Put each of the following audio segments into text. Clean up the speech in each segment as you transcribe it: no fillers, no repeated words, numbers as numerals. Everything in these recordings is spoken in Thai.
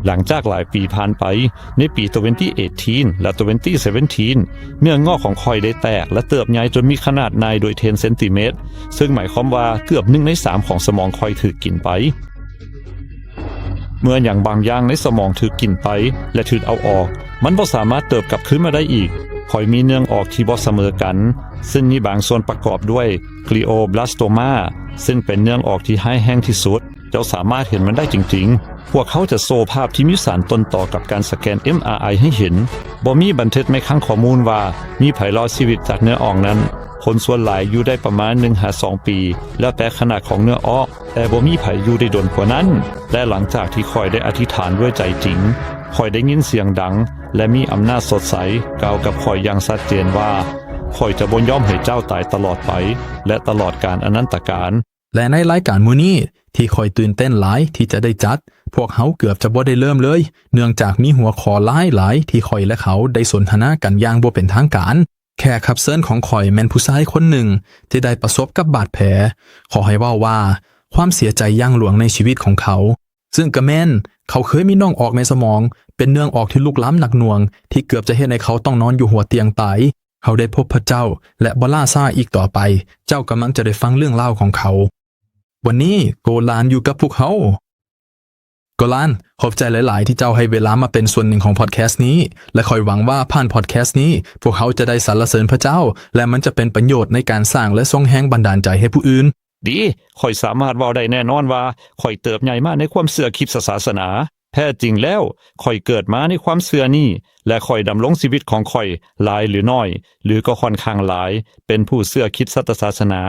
หลังจากหลายปีผ่านไปในปี2018และ2017เนื้องอกของคอยได้แตกและเติบใหญ่จนมีขนาดในโดย10เซนติเมตรซึ่งหมายความว่าเกือบ1ใน3ของสมองคอยถูกกินไปเมื่ออย่างบางอย่างในสมองถูกกินไปและถูกเอาออกมันบ่สามารถเติบกลับขึ้นมาได้อีกคอยมีเนื้องออกที่บ่เสมอกันซึ่งมีบางส่วนประกอบด้วยกลีโอบลาสโตมาซึ่งเป็นเนื้องออกที่ร้ายแรงที่สุดเจ้าสามารถเห็นมันได้จริงๆพวกเขาจะโชว์ภาพที่มีสารต้นต่อกับการสแกน MRI ให้เห็นบ่มีบันทึกในครั้งข้อมูลว่ามีไผรอดชีวิตจากเนื้อออกนั้นคนส่วนหลายอยู่ได้ประมาณ 1-2 ปีแล้วแต่ขนาดของเนื้อออกแต่บ่มีไผอยู่ได้ดนกว่านั้นและหลังจากที่คอยได้อธิษฐานด้วยใจจริงคอยได้ยินเสียงดังและมีอำนาจสดใสกล่าวกับคอยอย่างชัดเจนว่าคอยจะบ่ยอมให้เจ้าตายตลอดไปและตลอดกาลอนันตกาลและในรายการมื้อนี้ที่คอยตื่นเต้นหลายที่จะได้จัดพวกเขาเกือบจะบ่ได้เริ่มเลยเนื่องจากมีหัวข้อหลายที่คอยและเขาได้สนทนากันอย่างบ่เป็นทางการแขกรับเชิญของคอยแม่นผู้ชายคนหนึ่งที่ได้ประสบกับบาดแผลขอให้เว้าว่าความเสียใจอย่างหลวงในชีวิตของเขาซึ่งก็แม่นเขาเคยมีน้องออกในสมองเป็นเนื้องออกที่ลุกล้ำหนักหน่วงที่เกือบจะเฮ็ดให้เขาต้องนอนอยู่หัวเตียงตายเขาได้พบพระเจ้าและบ่ล่าซ่าอีกต่อไปเจ้ากำลังจะได้ฟังเรื่องเล่าของเขาวันนี้โกลานอยู่กับพวกเขาโกลานขอบใจหลายๆที่เจ้าให้เวลามาเป็นส่วนหนึ่งของพอดแคสต์นี้และคอยหวังว่าผ่านพอดแคสต์นี้พวกเขาจะได้สรรเสริญพระเจ้าและมันจะเป็นประโยชน์ในการสร้างและส่งแรงบันดาลใจให้ผู้อื่นดีข่อยสามารถเว้าได้แน่นอนว่าข่อยเติบใหญ่มาในความเชื่อคริสตศาสนาแท้จริงแล้วข่อยเกิดมาในความเชื่อนี้และข่อยดำรงชีวิตของข่อยหลายหรือน้อยหรือก็ค่อนข้างหลายเป็นผู้เชื่อคริสตศาสนา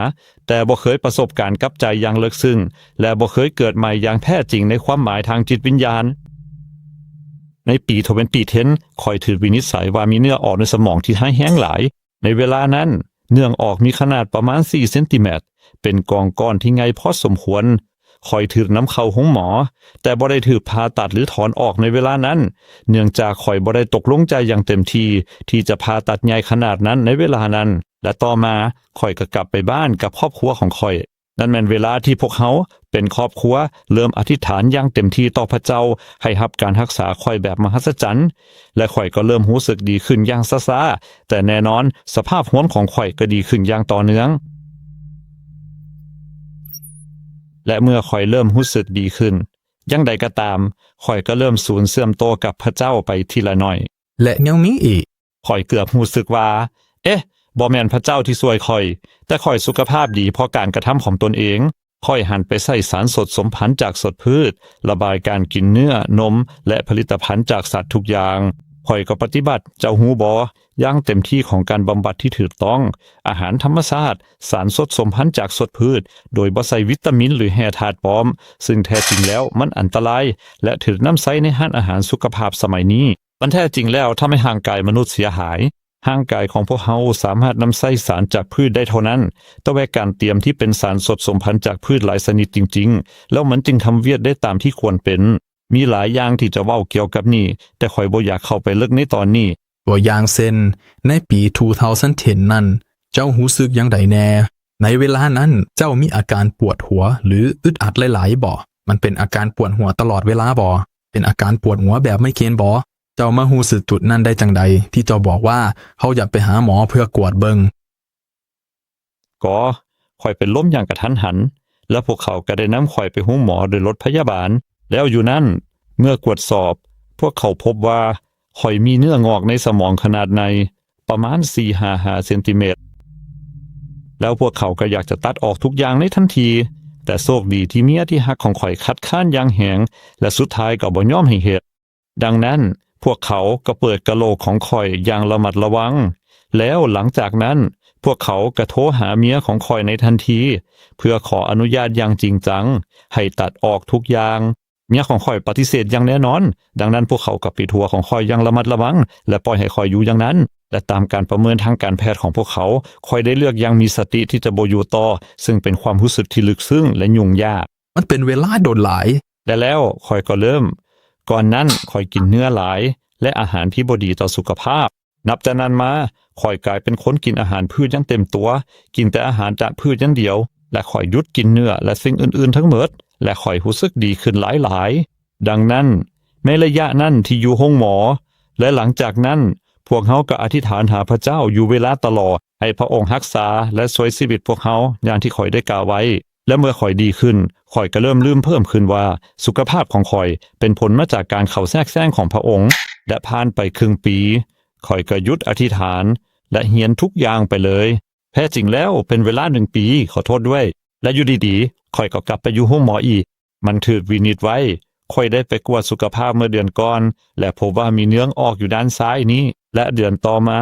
แต่บ่เคยประสบการณ์กับใจอย่างลึกซึ้งและบ่เคยเกิดใหม่อย่างแท้จริงในความหมายทางจิตวิญญาณในปี2010ข่อยถูกวินิจฉัยว่ามีเนื้อออกในสมองที่ร้ายแรงหลายในเวลานั้นเนื้อออกมีขนาดประมาณ4เซนติเมตรเป็นกองก้อนที่ใหญ่พอสมควรคอยถูกนำเข้าห้องหมอแต่บ่ได้ถูกผ่าตัดหรือถอนออกในเวลานั้นเนื่องจากข่อยบ่ได้ตกลงใจอย่างเต็มที่จะผ่าตัดใหญ่ขนาดนั้นในเวลานั้นและต่อมาข่อยก็กลับไปบ้านกับครอบครัวของข่อยนั่นแม่นเวลาที่พวกเขาเป็นครอบครัวเริ่มอธิษฐานอย่างเต็มที่ต่อพระเจ้าให้รับการรักษาข่อยแบบมหัศจรรย์และข่อยก็เริ่มรู้สึกดีขึ้นอย่างช้าๆแต่แน่นอนสภาพหัวของข่อยก็ดีขึ้นอย่างต่อเนื่องและเมื่อข่อยเริ่มรู้สึกดีขึ้นอย่างใดก็ตามข่อยก็เริ่มสูญเสื่อมโตกับพระเจ้าไปทีละน้อยและยังมีอีกข่อยเกือบรู้สึกว่าบ่แม่นพระเจ้าที่ช่วยข่อยแต่ข่อยสุขภาพดีเพราะการกระทำของตนเองข่อยหันไปใส่สารสดสมพันธุ์จากสดพืชระบายการกินเนื้อนมและผลิตภัณฑ์จากสัตว์ทุกอย่างข่อยก็ปฏิบัติเจ้าฮู้บ่อย่างเต็มที่ของการบำบัดที่ถูกต้องอาหารธรรมชาติสารสดสมพันธุ์จากสดพืชโดยบ่ใส่วิตามินหรือแร่ธาตุปลอมซึ่งแท้จริงแล้วมันอันตรายและถูกนำใช้ในร้านอาหารสุขภาพสมัยนี้มันแท้จริงแล้วทำให้ร่างกายมนุษย์เสียหายร่างกายของพวกเฮาสามารถนำใช้สารจากพืชได้เท่านั้นแต่ว่าการเตรียมที่เป็นสารสดสมพันธุ์จากพืชหลายชนิดจริงๆแล้วมันจึงทำเวียดได้ตามที่ควรเป็นมีหลายอย่างที่จะเว้าเกี่ยวกับนี่แต่ข่อยบ่อยากเข้าไปลึกในตอนนี้ตัวอย่างเช่นในปี2010นั้นเจ้ารู้สึกอย่างใดแน่ในเวลานั้นเจ้ามีอาการปวดหัวหรืออึดอัดหลายๆบ่มันเป็นอาการปวดหัวตลอดเวลาบ่เป็นอาการปวดหัวแบบไม่เคนบ่เจ้ามารู้สึกจุดนั้นได้จังใดที่เจ้าบอกว่าเขาอยากไปหาหมอเพื่อกวดเบิงก็ข่อยเป็นล้มอย่างกระทันหันแล้วพวกเขาก็ได้นำข่อยไปห้องหมอโดยรถพยาบาลแล้วอยู่นั้นเมื่อกวดสอบพวกเขาพบว่าข่อยมีเนื้องอกในสมองขนาดในประมาณ 4-5 เซนติเมตรแล้วพวกเขาก็อยากจะตัดออกทุกอย่างในทันทีแต่โชคดีที่เมียที่ฮักของข่อยคัดค้านอย่างแหงและสุดท้ายก็บ่ยอมให้เฮ็ดดังนั้นพวกเขาก็เปิดกะโหลกของข่อยอย่างระมัดระวังแล้วหลังจากนั้นพวกเขาก็โทรหาเมียของข่อยในทันทีเพื่อขออนุญาตอย่างจริงจังให้ตัดออกทุกอย่างเมียของข่อยปฏิเสธอย่างแน่นอนดังนั้นพวกเขาก็ปิดหัวของข่อยอย่างระมัดระวังและปล่อยให้ข่อยอยู่อย่างนั้นและตามการประเมินทางการแพทย์ของพวกเขาข่อยได้เลือกอย่างมีสติที่จะบ่อยู่ต่อซึ่งเป็นความรู้สึกที่ลึกซึ้งและยุ่งยากมันเป็นเวลาโดนหลายและแล้วข่อยก็เริ่มก่อนนั้นข่อยกินเนื้อหลายและอาหารที่บ่ดีต่อสุขภาพนับจากนั้นมาข่อยกลายเป็นคนกินอาหารพืชอย่างเต็มตัวกินแต่อาหารจากพืชอย่างเดียวและข่อยหยุดกินเนื้อและสิ่งอื่นๆทั้งหมดและข่อยรู้สึกดีขึ้นหลายๆดังนั้น ในระยะนั้นที่อยู่ห้องหมอและหลังจากนั้นพวกเขาก็อธิษฐานหาพระเจ้าอยู่เวลาตลอดให้พระองค์รักษาและช่วยชีวิตพวกเขาอย่างที่ข่อยได้กล่าวไว้และเมื่อข่อยดีขึ้นข่อยก็เริ่มลืมเพิ่มขึ้นว่าสุขภาพของข่อยเป็นผลมาจากการเข้าแทรกแซงของพระองค์และผ่านไปครึ่งปีข่อยก็หยุดอธิษฐานและเหียนทุกอย่างไปเลยแท้จริงแล้วเป็นเวลา1 ปีขอโทษด้วยและอยู่ดีๆข่อยก็กลับไปอยู่ห้องหมออีกมันถูกวินิจไว้ข่อยได้ไปกวดสุขภาพเมื่อเดือนก่อนและพบว่ามีเนื้องออกอยู่ด้านซ้ายนี้และเดือนต่อมา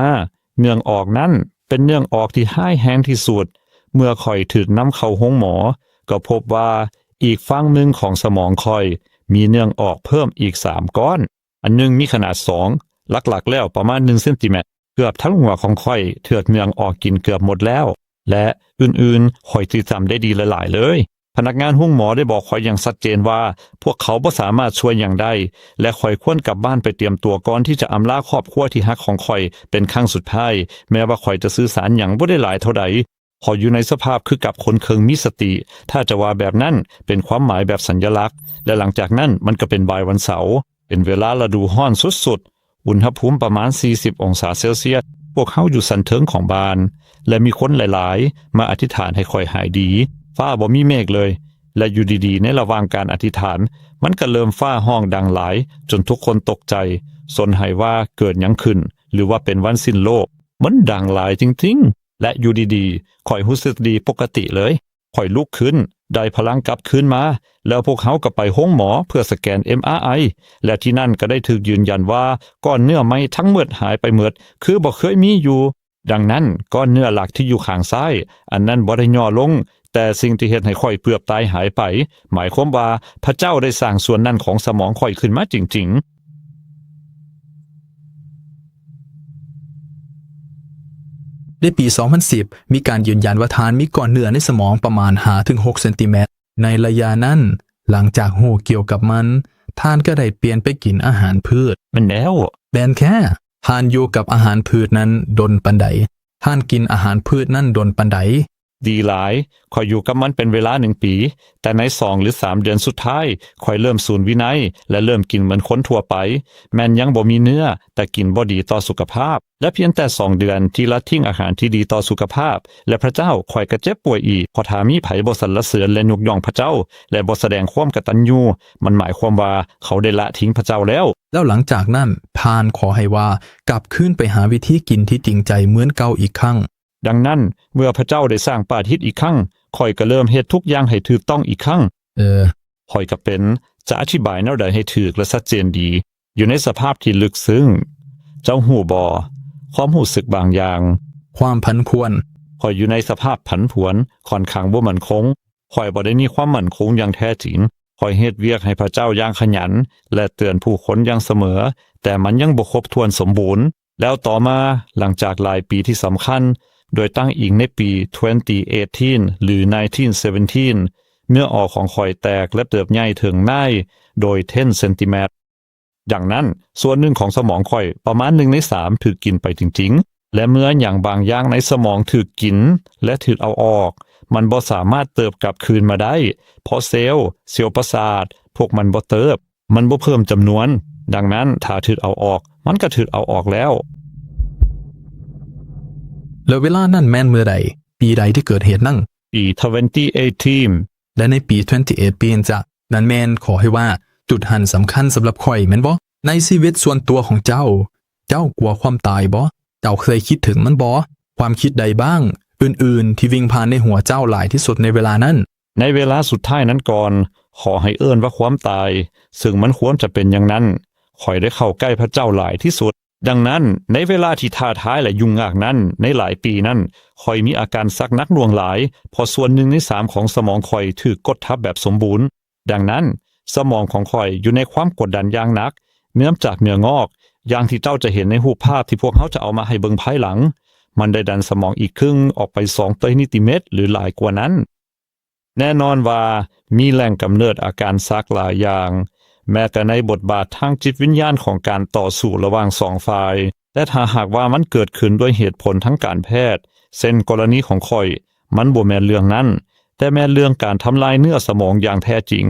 เนื้องออกนั้นเป็นเนื้องออกที่ร้ายแรงที่สุดเมื่อข่อยถูกนำเข้าห้องหมอก็พบว่าอีกฝั่งหนึ่งของสมองข่อยมีเนื้องออกเพิ่มอีก3 ก้อนอันนึงมีขนาด2หลักๆแล้วประมาณ1 เซนติเมตรเกือบทั้งหัวของข่อยถูกเนื้องออกกินเกือบหมดแล้วและอื่นๆข่อยจำได้ดีหลายๆเลยพนักงานห้องหมอได้บอกข่อยอย่างชัดเจนว่าพวกเขาบ่สามารถช่วยอย่างใดและข่อยควรกลับบ้านไปเตรียมตัวก่อนที่จะอำลาครอบครัวที่ฮักของข่อยเป็นครั้งสุดท้ายแม้ว่าข่อยจะสื่อสารหยังบ่ได้หลายเท่าใดข่อยอยู่ในสภาพคือกับคนเคิงมีสติถ้าจะว่าแบบนั้นเป็นความหมายแบบสัญลักษณ์และหลังจากนั้นมันก็เป็นบ่ายวันเสาร์เป็นเวลาฤดูร้อนสุดๆอุณหภูมิประมาณ40 องศาเซลเซียสพวกเขาอยู่สันเทิงของบ้านและมีคนหลายๆมาอธิษฐานให้ข่อยหายดีฟ้าบ่มีเมฆเลยและอยู่ดีๆในระหว่างการอธิษฐานมันก็เริ่มฟ้าห้องดังหลายจนทุกคนตกใจสนให้ว่าเกิดหยังขึ้นหรือว่าเป็นวันสิ้นโลกมันดังหลายจริงๆและอยู่ดีๆข่อยรู้สึกดีปกติเลยข่อยลุกขึ้นได้พลังกลับคืนมาแล้วพวกเขาก็ไปห้องหมอเพื่อสแกน MRI และที่นั่นก็ได้ถูกยืนยันว่าก้อนเนื้อไหมทั้งหมดหายไปหมดคือบ่เคยมีอยู่ดังนั้นก้อนเนื้อหลักที่อยู่ข้างซ้ายอันนั้นบ่ได้ย่อลงแต่สิ่งที่เฮ็ดให้ข่อยเปือบตายหายไปหมายความว่าพระเจ้าได้สร้างส่วนนั้นของสมองข่อยขึ้นมาจริงๆในปี 2010 มีการยืนยันว่าทานมีก้อนเนื้อในสมองประมาณ 5-6 เซนติเมตรในระยะนั้นหลังจากหูเกี่ยวกับมันท่านก็ได้เปลี่ยนไปกินอาหารพืชมันแล้วแบนแค่ท่านอยู่กับอาหารพืชนั้นดนปันใดท่านกินอาหารพืชนั้นดนปันใดดีหลายข่อยอยู่กับมันเป็นเวลา1 ปีแต่ใน2 หรือ 3 เดือนสุดท้ายข่อยเริ่มสูญวินัยและเริ่มกินเหมือนคนทั่วไปแม้นยังบ่มีเนื้อแต่กินบ่ดีต่อสุขภาพและเพียงแต่2 เดือนที่ละทิ้งอาหารที่ดีต่อสุขภาพและพระเจ้าข่อยก็เจ็บป่วยอีกพอถ้ามีไผบ่สรรเสริญและยกย่องพระเจ้าและบ่แสดงความกตัญญูมันหมายความว่าเขาได้ละทิ้งพระเจ้าแล้วหลังจากนั้นท่านขอให้ว่ากลับคืนไปหาวิธีกินที่จริงใจเหมือนเก่าอีกครั้งดังนั้นเมื่อพระเจ้าได้สร้างปาฏิหาริย์อีกครั้งข่อยก็เริ่มเฮ็ดทุกอย่างให้ถูกต้องอีกครั้งข่อยก็เป็นจะอธิบายแนวใดให้ถูกและชัดเจนดีอยู่ในสภาพที่ลึกซึ้งเจ้าหู้บ่ความรู้สึกบางอย่างความผันผวนข่อยอยู่ในสภาพผันผวนค่อนข้างบ่มั่นคงข่อยบ่ได้มีความมั่นคงอย่างแท้จริงข่อยเฮ็ดเวียกให้พระเจ้าอย่างขยันและเตือนผู้คนอย่างเสมอแต่มันยังบ่ครบถ้วนสมบูรณ์แล้วต่อมาหลังจากหลายปีที่สำคัญโดยตั้งอิงในปี 2018 หรือ 1917 เนื้อออกของข่อยแตกและเติบใหญ่ถึงได้โดย10 เซนติเมตรดังนั้นส่วนหนึ่งของสมองข่อยประมาณ1 ใน 3ถูกกินไปจริงๆและเมื่ออย่างบางอย่างในสมองถูกกินและถูกเอาออกมันบ่สามารถเติบกลับคืนมาได้เพราะเซลล์ประสาทพวกมันบ่เติบมันบ่เพิ่มจำนวนดังนั้นถ้าถูกเอาออกมันก็ถูกเอาออกแล้วแล้วเวลานั้นแม่นเมื่อใดปีใดที่เกิดเหตุนั่งปี2018และในปี2018จะนั้นแม่นขอให้ว่าจุดหันสำคัญสำหรับข่อยแม่นบ่ในชีวิตส่วนตัวของเจ้ากลัวความตายบ่เจ้าเคยคิดถึงมันบ่ความคิดใดบ้างอื่นๆที่วิ่งผ่านในหัวเจ้าหลายที่สุดในเวลานั้นในเวลาสุดท้ายนั้นก่อนขอให้เอิ้นว่าความตายซึ่งมันควรจะเป็นอย่างนั้นข่อยได้เข้าใกล้พระเจ้าหลายที่สุดดังนั้นในเวลาที่ท้าทายและยุ่งยากนั้นในหลายปีนั้นข่อยมีอาการซักนักหน่วงหลายพอส่วน1 ใน 3ของสมองข่อยถูกกดทับแบบสมบูรณ์ดังนั้นสมองของข่อยอยู่ในความกดดันอย่างหนักเนื่องจากเนื้องอกอย่างที่เจ้าจะเห็นในรูปภาพที่พวกเขาจะเอามาให้เบิ่งภายหลังมันได้ดันสมองอีกครึ่งออกไป2 เซนติเมตรหรือหลายกว่านั้นแน่นอนว่ามีแหล่งกำเนิดอาการซักหลายอย่างแม้แต่ในบทบาททางจิตวิญญาณของการต่อสู้ระหว่าง2 ฝ่ายแต่ถ้าหากว่ามันเกิดขึ้นด้วยเหตุผลทั้งการแพทย์เช่นกรณีของข่อยมันบ่แม่นเรื่องนั้นแต่แม่นเรื่องการทำลายเนื้อสมองอย่างแท้จริง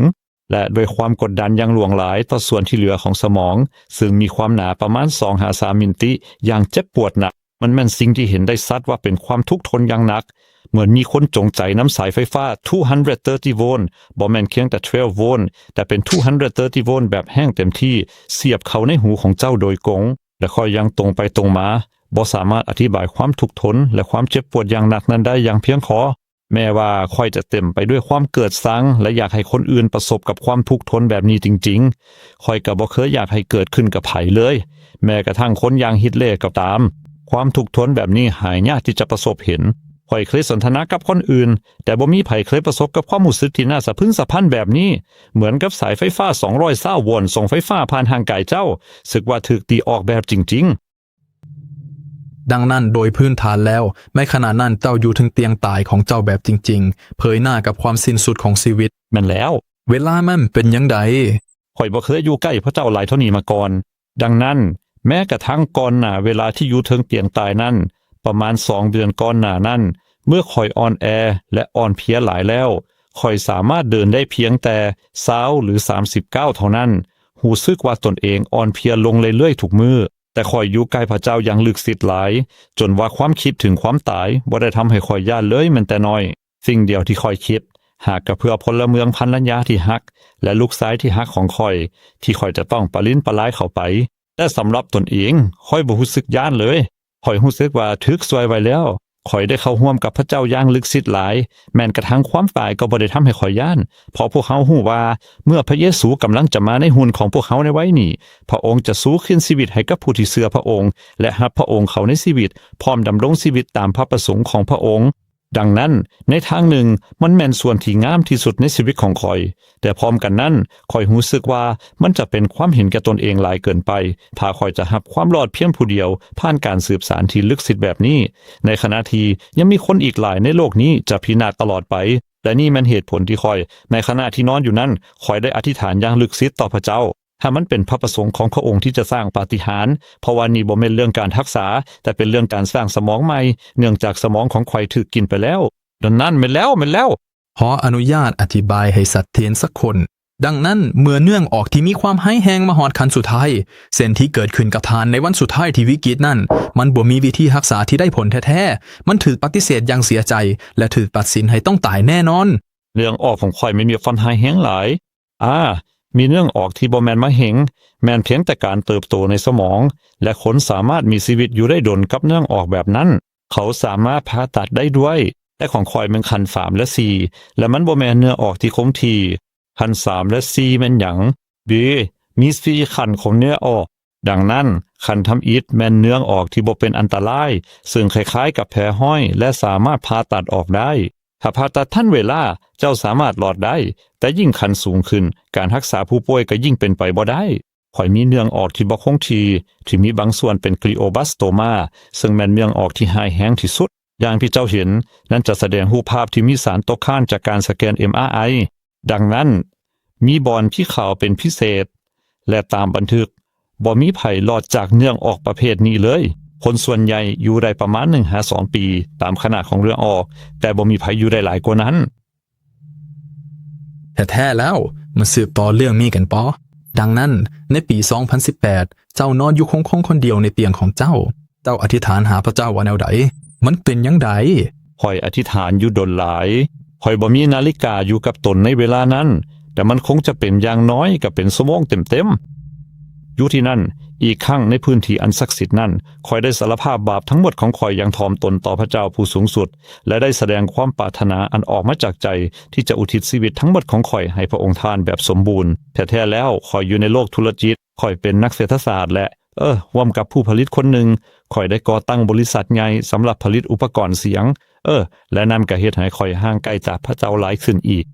และด้วยความกดดันอย่างหลวงหลายต่อส่วนที่เหลือของสมองซึ่งมีความหนาประมาณ2-3มิลลิอย่างเจ็บปวดหนักมันแม่นสิ่งที่เห็นได้ชัดว่าเป็นความทุกข์ทนอย่างหนักเหมือนมีคนจงใจน้ำสายไฟฟ้า230 โวลต์บ่แม่นเพียงแต่12โวลต์แต่เป็น230โวลต์แบบแห้งเต็มที่เสียบเข้าในหูของเจ้าโดยกงและค่อยยังตรงไปตรงมาบ่สามารถอธิบายความทุกข์ทนและความเจ็บปวดอย่างหนักนั้นได้อย่างเพียงพอแม้ว่าค่อยจะเต็มไปด้วยความเกิดสังและอยากให้คนอื่นประสบกับความทุกข์ทนแบบนี้จริงๆค่อยก็บ่เคยอยากให้เกิดขึ้นกับไผเลยแม้กระทั่งคนอย่างฮิตเลอร์ก็ตามความทุกข์ทนแบบนี้หายากที่จะประสบเห็นค่อยเคยสนทนากับคนอื่นแต่บ่มีไผเคยประสบกับความรู้สึกที่น่าสะพรึงสะพรั่นแบบนี้เหมือนกับสายไฟฟ้า220โวลต์ส่งไฟฟ้าผ่านทางกายเจ้าสึกว่าถูกตีออกแบบจริงๆดังนั้นโดยพื้นฐานแล้วไม่ขณะนั้นเจ้าอยู่ถึงเตียงตายของเจ้าแบบจริงๆเผยหน้ากับความสิ้นสุดของชีวิตแม่นแล้วเวลามันเป็นยังไงข่อยบ่เคยอยู่ใกล้พระเจ้าหลายเท่านี้มาก่อนดังนั้นแม้กระทั่งก่อนหน้าเวลาที่อยู่ถึงเตียงตายนั้นประมาณ2เดือนก่อนหน้านั้นเมื่อข่อยอ่อนแอและอ่อนเพลียหลายแล้วข่อยสามารถเดินได้เพียงแต่20หรือ30ก้าวเท่านั้นหูซึกว่าตนเองอ่อนเพลียลงเรื่อยๆทุกมื้อแต่ข่อยอยู่ใกล้พระเจ้าอย่างลึกซึ้งหลายจนว่าความคิดถึงความตายบ่ได้ทำให้ข่อยย่านเลยแม้แต่น้อยสิ่งเดียวที่ข่อยคิดหากก็เพื่อพลเมืองภรรยาที่ฮักและลูกชายที่ฮักของข่อยที่ข่อยจะต้องปะลิ้นปะล้ายเข้าไปแต่สำหรับตนเองข่อยบ่รู้สึกย่านเลยข่อยรู้สึกว่าถึกซวยไว้แล้วข่อยได้เข้าร่วมกับพระเจ้าอย่างลึกซึ้งหลายแม้นกระทั่งความตายก็บ่ได้ทำให้ข่อยย่านเพราะพวกเขาฮู้ว่าเมื่อพระเยซูกำลังจะมาในหุ่นของพวกเขาในไว้นี้พระองค์จะสู้คืนชีวิตให้กับผู้ที่เชื่อพระองค์และรับพระองค์เข้าในชีวิตพร้อมดำรงชีวิตตามพระประสงค์ของพระองค์ดังนั้นในทางหนึ่งมันแม่นส่วนที่งามที่สุดในชีวิตของข่อยแต่พร้อมกันนั้นข่อยรู้สึกว่ามันจะเป็นความเห็นแก่ตนเองหลายเกินไปถ้าข่อยจะรับความรอดเพียงผู้เดียวผ่านการสืบสารที่ลึกซึ้งแบบนี้ในขณะที่ยังมีคนอีกหลายในโลกนี้จะพินาศตลอดไปและนี่มันเหตุผลที่ข่อยในขณะที่นอนอยู่นั้นข่อยได้อธิษฐานอย่างลึกซึ้งต่อพระเจ้าถ้ามันเป็นพระประสงค์ของพระองค์ที่จะสร้างปาฏิหาริย์เพราะว่านี่บ่แม่นเรื่องการรักษาแต่เป็นเรื่องการสร้างสมองใหม่เนื่องจากสมองของข่อยถูกกินไปแล้วดังนั้นแม่นแล้วขออนุญาตอธิบายให้ชัดเจนสักคนดังนั้นเมื่อเนื่องออกที่มีความให้แห้งมาหอดคันสุดท้ายเส้นที่เกิดขึ้นกับทานในวันสุดท้ายที่วิกฤตนั้นมันบ่มีวิธีรักษาที่ได้ผลแท้ๆมันถูกปฏิเสธอย่างเสียใจและถูกตัดสินให้ต้องตายแน่นอนเรื่องออกของข่อยไม่มีฟันหายแห้งหลายมีเรื่องออกที่บ่แม่นมาเหงแม่นเพียงแต่การเติบโตในสมองและคนสามารถมีชีวิตอยู่ได้ดนกับเรื่องออกแบบนั้นเขาสามารถผ่าตัดได้ด้วยแต่ของข่อยมันคัน3และ4และมันบ่แม่นเนื้อออกที่คงที่คัน3และ4แม่นหยังมี4คันของเนื้อออกดังนั้นคันทำอิฐแม่นเนื้อออกที่บ่เป็นอันตรายซึ่งคล้ายๆกับแผลห้อยและสามารถผ่าตัดออกได้ถ้าผ่าตัดทันเวลาเจ้าสามารถรอดได้แต่ยิ่งคันสูงขึ้นการรักษาผู้ป่วยก็ยิ่งเป็นไปบ่ได้ข่อยมีเนื้อออกที่บ่คงที่มีบางส่วนเป็นกลีโอบลาสโตมาซึ่งแม่นเนื้อออกที่หายแห้งที่สุดอย่างที่เจ้าเห็นนั้นจะแสดงรูปภาพที่มีสารตกค้างจากการสแกน MRI ดังนั้นมีบอนที่ขาวเป็นพิเศษและตามบันทึกบ่มีไผรอดจากเนื้อออกประเภทนี้เลยคนส่วนใหญ่อยู่ได้ประมาณ 1-2 ปีตามขนาดของเรื่องออกแต่บ่มีไผอยู่ได้หลายกว่านั้นแท้ๆแล้วมาสืบต่อเรื่องมีกันปอดังนั้นในปี 2018 เจ้านอนอยู่คงคนเดียวในเตียงของเจ้าอธิษฐานหาพระเจ้าว่าแนวใดมันเป็นยังไงข่อยอธิษฐานอยู่ดนหลายข่อยบ่มีนาฬิกาอยู่กับตนในเวลานั้นแต่มันคงจะเป็นอย่างน้อยก็เป็นชั่วโมงเต็มๆอยู่ที่นั่นอีกครั้งในพื้นที่อันศักดิ์สิทธิ์นั้นข่อยได้สารภาพบาปทั้งหมดของข่อยอย่างถ่อมตนต่อพระเจ้าผู้สูงสุดและได้แสดงความปรารถนาอันออกมาจากใจที่จะอุทิศชีวิตทั้งหมดของข่อยให้พระองค์ท่านแบบสมบูรณ์แท้ๆแล้วข่อยอยู่ในโลกธุรกิจข่อยเป็นนักเศรษฐศาสตร์และร่วมกับผู้ผลิตคนหนึ่งข่อยได้ก่อตั้งบริษัทใหญ่สำหรับผลิตอุปกรณ์เสียงและนั่นก็เฮ็ดให้ข่อยห่างไกลจากพระเจ้าหลายขึ้นอีก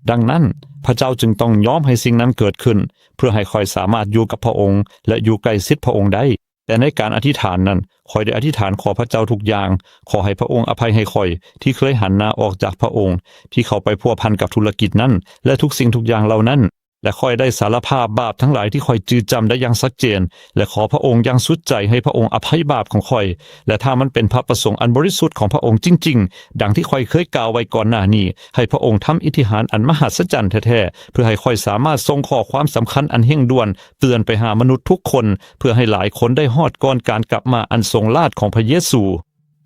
ดังนั้นพระเจ้าจึงต้องยอมให้สิ่งนั้นเกิดขึ้นเพื่อให้ข่อยสามารถอยู่กับพระองค์และอยู่ใกล้ชิดพระองค์ได้แต่ในการอธิษฐานนั้นข่อยได้อธิษฐานขอพระเจ้าทุกอย่างขอให้พระองค์อภัยให้ข่อยที่เคยหันหน้าออกจากพระองค์ที่เข้าไปพัวพันกับธุรกิจนั้นและทุกสิ่งทุกอย่างเหล่านั้น และค่อยได้สารภาพบาปทั้งหลายที่ค่อยจืดจำได้อย่างชัดเจนและขอพระองค์อย่างสุดใจให้พระองค์อภัยบาปของค่อยและถ้ามันเป็นพระประสงค์อันบริสุทธิ์ของพระองค์จริงๆดังที่ค่อยเคยกล่าวไว้ก่อนหน้านี้ให้พระองค์ทำอิทธิหารอันมหัศจรรย์แท้ๆเพื่อให้ค่อยสามารถส่งข้อความสำคัญอันเร่งด่วนเตือนไปหามนุษย์ทุกคนเพื่อให้หลายคนได้ฮอดก่อนการกลับมาอันทรงราชของพระเยซู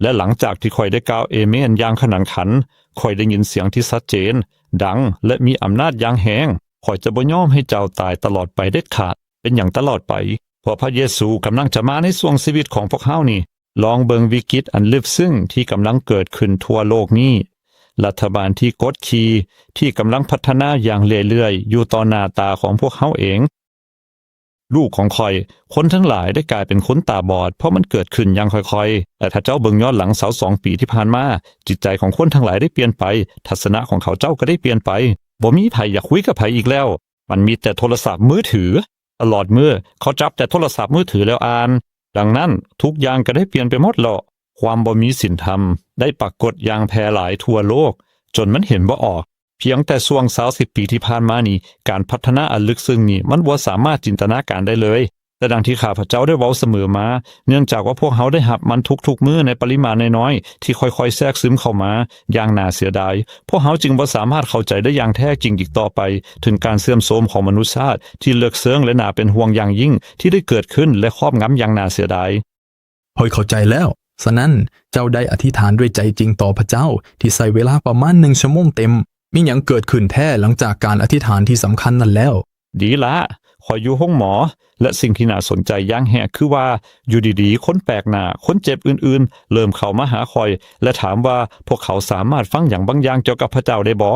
และหลังจากที่ค่อยได้กล่าวเอเมนอย่างขนันขันค่อยได้ยินเสียงที่ชัดเจนดังและมีอำนาจอย่างแหงข่อยจะบ่ยอมให้เจ้าตายตลอดไปเด็ดขาดเป็นอย่างตลอดไปเพราะพระเยซูกำลังจะมาในช่วงชีวิตของพวกเฮานี่ลองเบิงวิกฤตอันลึกซึ้งที่กำลังเกิดขึ้นทั่วโลกนี้รัฐบาลที่กดขี่ที่กำลังพัฒนาอย่างเรื่อยๆอยู่ต่อหน้าตาของพวกเฮาเองลูกของข่อยคนทั้งหลายได้กลายเป็นคนตาบอดเพราะมันเกิดขึ้นอย่างค่อยๆแต่ถ้าเจ้าเบิ่งย้อนหลัง2 ปีที่ผ่านมาจิตใจของคนทั้งหลายได้เปลี่ยนไปทัศนะของเขาเจ้าก็ได้เปลี่ยนไปบ่มีไผอยากคุยกับไผอีกแล้วมันมีแต่โทรศัพท์มือถือตลอดมื้อเขาจับแต่โทรศัพท์มือถือแล้วอ่านดังนั้นทุกอย่างก็ได้เปลี่ยนไปหมดแล้วความบ่มีศีลธรรมได้ปรากฏอย่างแพร่หลายทั่วโลกจนมันเห็นบ่ออกเพียงแต่ช่วง20 ปีที่ผ่านมานี่การพัฒนาอันลึกซึ้งนี่มันบ่สามารถจินตนาการได้เลยแต่ดังที่ข้าพเจ้าได้เว้าเสมอมาเนื่องจากว่าพวกเขาได้รับมันทุกๆมื้อในปริมาณน้อยๆที่ค่อยๆแทรกซึมเข้ามาอย่างน่าเสียดายพวกเขาจึงบ่สามารถเข้าใจได้อย่างแท้จริงอีกต่อไปถึงการเสื่อมโทรมของมนุษยชาติที่เลิกเสื่องและน่าเป็นห่วงอย่างยิ่งที่ได้เกิดขึ้นและครอบงำอย่างน่าเสียดายข่อยเข้าใจแล้วฉะนั้นเจ้าได้อธิษฐานด้วยใจจริงต่อพระเจ้าที่ใช้เวลาประมาณ1 ชั่วโมงเต็มมีหยังเกิดขึ้นแท้หลังจากการอธิษฐานที่สำคัญนั้นแล้วดีละข่อยอยู่ห้องหมอและสิ่งที่น่าสนใจอย่างแหกคือว่าอยู่ดีๆคนแปลกหน้าคนเจ็บอื่นๆเริ่มเข้ามาหาข่อยและถามว่าพวกเขาสามารถฟังอย่างบางอย่างเกี่ยวกับพระเจ้าได้บ่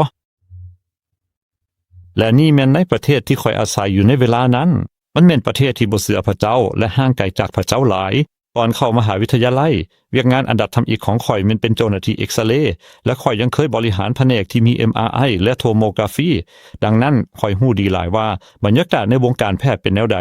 และนี่แม่นในประเทศที่ข่อยอาศัยอยู่ในเวลานั้นมันเป็นประเทศที่บ่เชื่อพระเจ้าและห่างไกลจากพระเจ้าหลายตอนเข้ามหาวิทยาลัยเวียกงานอันดับทำอีกของข่อยมันเป็นเจ้าหน้าที่เอ็กซเรย์และข่อยยังเคยบริหารแผนกที่มี MRI และโทโมกราฟีดังนั้นข่อยฮู้ดีหลายว่าบรรยากาศในวงการแพทย์เป็นแนวใด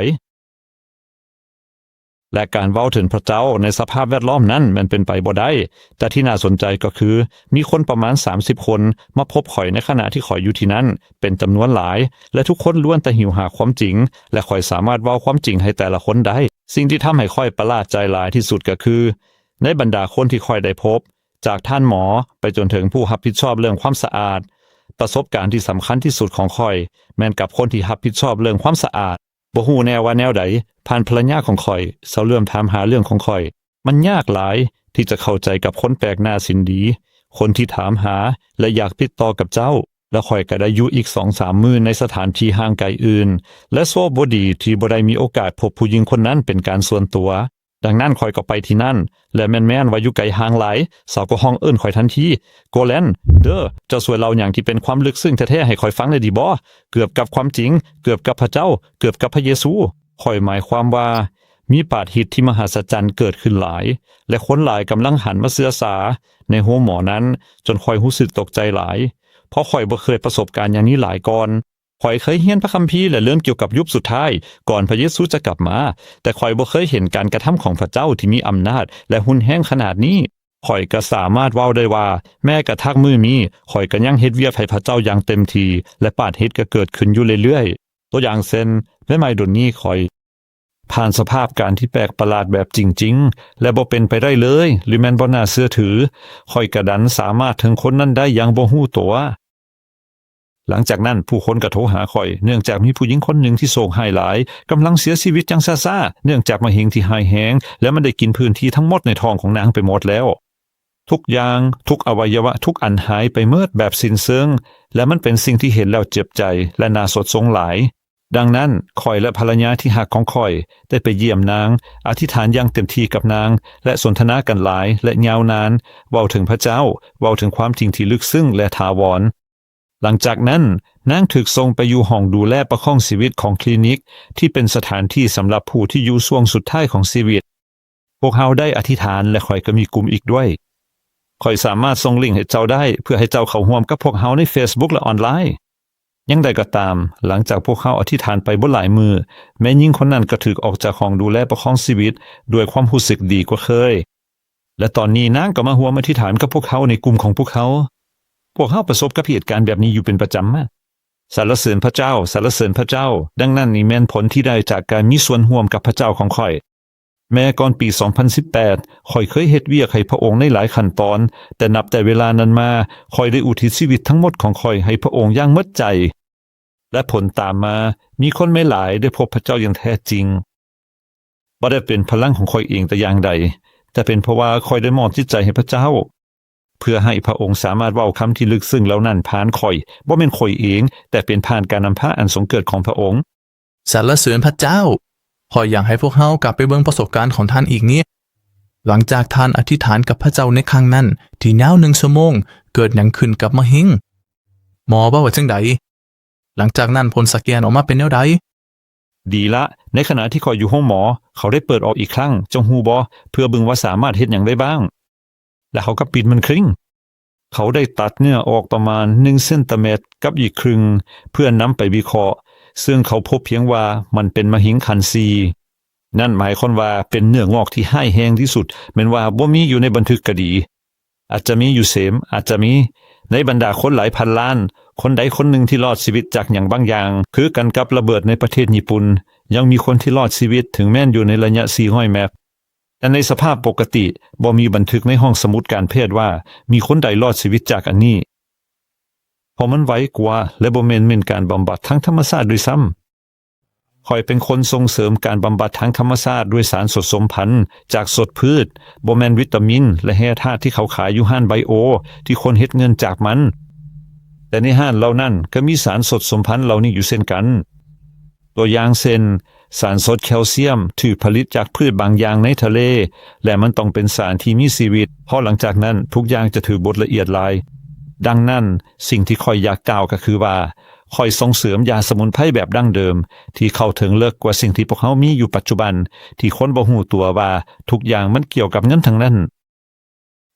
และการเว้าถึงพระเจ้าในสภาพแวดล้อมนั้นมันเป็นไปบ่ได้แต่ที่น่าสนใจก็คือมีคนประมาณ30 คนมาพบข่อยในขณะที่ข่อยอยู่ที่นั้นเป็นจำนวนหลายและทุกคนล้วนแต่หิวหาความจริงและข่อยสามารถเว้าความจริงให้แต่ละคนได้สิ่งที่ทำให้ข่อยประหลาดใจหลายที่สุดก็คือในบรรดาคนที่ข่อยได้พบจากท่านหมอไปจนถึงผู้รับผิดชอบเรื่องความสะอาดประสบการณ์ที่สำคัญที่สุดของข่อยแม่นกับคนที่รับผิดชอบเรื่องความสะอาดบ่ฮู้แน่ว่าแนวใดผ่านภรรยาของข่อยเซาเริ่มถามหาเรื่องของข่อยมันยากหลายที่จะเข้าใจกับคนแปลกหน้าสินดีคนที่ถามหาและอยากติดต่อกับเจ้าและข่อยก็ได้อยู่อีก 2-3 มื้อในสถานที่ห่างไกลอื่นและโซบ่ดีที่บ่ได้มีโอกาสพบผู้หญิงคนนั้นเป็นการส่วนตัวดังนั้นข่อยก็ไปที่นั่นและแม่นๆว่าอยู่ไกลห่างหลายสาวก็ห้องเอิ้นข่อยทันทีโกแลนเด้อเจ้าช่วยเล่าหยังที่เป็นความลึกซึ้งแท้ๆให้ข่อยฟังได้ดีบ่เกือบกับความจริงเกือบกับพระเจ้าเกือบกับพระเยซูข่อยหมายความว่ามีปาฏิหาริย์ที่มหัศจรรย์เกิดขึ้นหลายและคนหลายกำลังหันมาเชื่อสาในโรงหมอนั้นจนข่อยรู้สึกตกใจหลายเพราะข่อยบ่เคยประสบการณ์อย่างนี้หลายก่อนข่อยเคยเรียนพระคัมภีร์และเรื่องเกี่ยวกับยุคสุดท้ายก่อนพระเยซูจะกลับมาแต่ข่อยบ่เคยเห็นการกระทำของพระเจ้าที่มีอำนาจและหุ่นแห้งขนาดนี้ข่อยก็สามารถเว้าได้ว่าแม้กระทั่งมื้อนี้ข่อยก็ยังเฮ็ดเวียกให้พระเจ้าอย่างเต็มที่และปาฏิหาริย์ก็เกิดขึ้นอยู่เรื่อยๆตัวอย่างเช่นในไมดนนี้ข่อยผ่านสภาพการที่แปลกประหลาดแบบจริงๆและบ่เป็นไปได้เลยหรือแม่นบ่น่าเชื่อถือข่อยก็ดันสามารถถึงคนนั้นได้อย่างบ่ฮู้ตัวหลังจากนั้นผู้คนก็โทรหาข่อยเนื่องจากมีผู้หญิงคนหนึ่งที่โศกหายหลายกำลังเสียชีวิตอย่างซ่าๆเนื่องจากมะเร็งที่หายแห้งและมันได้กินพื้นที่ทั้งหมดในท้องของนางไปหมดแล้วทุกอย่างทุกอวัยวะทุกอันหายไปเมิดแบบสิ้นเชิงและมันเป็นสิ่งที่เห็นแล้วเจ็บใจและน่าสดสงหลายดังนั้นข่อยและภรรยาที่หักของข่อยได้ไปเยี่ยมนางอธิษฐานอย่างเต็มที่กับนางและสนทนากันหลายและยาวนานเว้าถึงพระเจ้าเว้าถึงความจริงที่ลึกซึ้งและถาวรหลังจากนั้นนางถูกส่งไปอยู่ห้องดูแลประคองชีวิตของคลินิกที่เป็นสถานที่สำหรับผู้ที่อยู่ช่วงสุดท้ายของชีวิตพวกเฮาได้อธิษฐานและข่อยก็มีกลุ่มอีกด้วยข่อยสามารถส่งลิงก์ให้เจ้าได้เพื่อให้เจ้าเข้าร่วมกับพวกเฮาใน Facebook และออนไลน์ยังใดก็ตามหลังจากพวกเขาอธิษฐานไปบ่หลายมือแม่หญิงคนนั้นก็ถูกออกจากห้องดูแลประคองชีวิตด้วยความรู้สึกดีกว่าเคยและตอนนี้นางก็มาร่วมอธิษฐานกับพวกเขาในกลุ่มของพวกเขาประสบกับเหตุการณ์แบบนี้อยู่เป็นประจำ สรรเสริญพระเจ้าสรรเสริญพระเจ้าดังนั้นนี่แม่นผลที่ได้จากการมีส่วนร่วมกับพระเจ้าของข่อยแม้ก่อนปี 2018 ข่อยเคยเฮ็ดเวียกให้พระองค์ในหลายขั้นตอนแต่นับแต่เวลานั้นมาข่อยได้อุทิศชีวิตทั้งหมดของข่อยให้พระองค์อย่างหมดใจและผลตามมามีคนไม่หลายได้พบพระเจ้าอย่างแท้จริงบ่ได้เป็นพลังของข่อยเองแต่อย่างใดแต่เป็นเพราะว่าข่อยได้มอบจิตใจให้พระเจ้าเพื่อให้พระองค์สามารถเว้าคำที่ลึกซึ้งเหล่านั้นผ่านข่อยบ่แม่นข่อยเองแต่เป็นผ่านการนำพาอันทรงเกิดของพระองค์สรรเสริญพระเจ้าขออยากให้พวกเฮากลับไปเบิ่งประสบการณ์ของท่านอีกนี้หลังจากท่านอธิษฐานกับพระเจ้าในครั้งนั้นที่ยาว1 ชั่วโมงเกิดหยังขึ้นกับมะเร็งหมอว่าจังใดหลังจากนั้นผลสแกนออกมาเป็นแนวใดดีละในขณะที่ข่อยอยู่ห้องหมอเขาได้เปิดออกอีกครั้งจงฮู้บ่เพื่อเบิ่งว่าสามารถเฮ็ดหยังได้บ้างและเขาก็ปิดมันครึ่งเขาได้ตัดเนื้อออกประมาณ1 เซนติเมตรกับอีกครึ่งเพื่อนำไปวิเคราะห์ซึ่งเขาพบเพียงว่ามันเป็นมะหิงคันซีนั่นหมายความว่าเป็นเนื้องอกที่ร้ายแรงที่สุดแม้นว่าบ่มีอยู่ในบันทึกก็ดีอาจจะมีอยู่เสมอาจจะมีในบรรดาคนหลายพันล้านคนใดคนหนึ่งที่รอดชีวิตจากอย่างบางอย่างคือกันกับระเบิดในประเทศญี่ปุ่นยังมีคนที่รอดชีวิตถึงแม้นอยู่ในระยะ400 เมตรแต่ในสภาพปกติบ่มีบันทึกในห้องสมุดการแพทย์ว่ามีคนใดรอดชีวิตจากอันนี้เพราะมันไวกว่าและบ่แม่นเป็นการบำบัดทางธรรมชาติด้วยซ้ำข่อยเป็นคนส่งเสริมการบำบัดทางธรรมชาติด้วยสารสดสมพันธุ์จากสดพืชบ่แม่นวิตามินและแร่ธาตุที่เขาขายอยู่ห้านไบโอที่คนเฮ็ดเงินจากมันแต่ในห้านเหล่านั้นก็มีสารสดสมพันธุ์เหล่านี้อยู่เช่นกันตัวอย่างเช่นสารสดแคลเซียมที่ผลิตจากพืชบางอย่างในทะเลและมันต้องเป็นสารที่มีชีวิตเพราะหลังจากนั้นทุกอย่างจะถือบทละเอียดลายดังนั้นสิ่งที่ข่อยอยากกล่าวก็คือว่าข่อยส่งเสริมยาสมุนไพรแบบดั้งเดิมที่เข้าถึงเลิกกว่าสิ่งที่พวกเขามีอยู่ปัจจุบันที่คนบ่ฮู้ตัวว่าทุกอย่างมันเกี่ยวกับเงินทั้งนั้น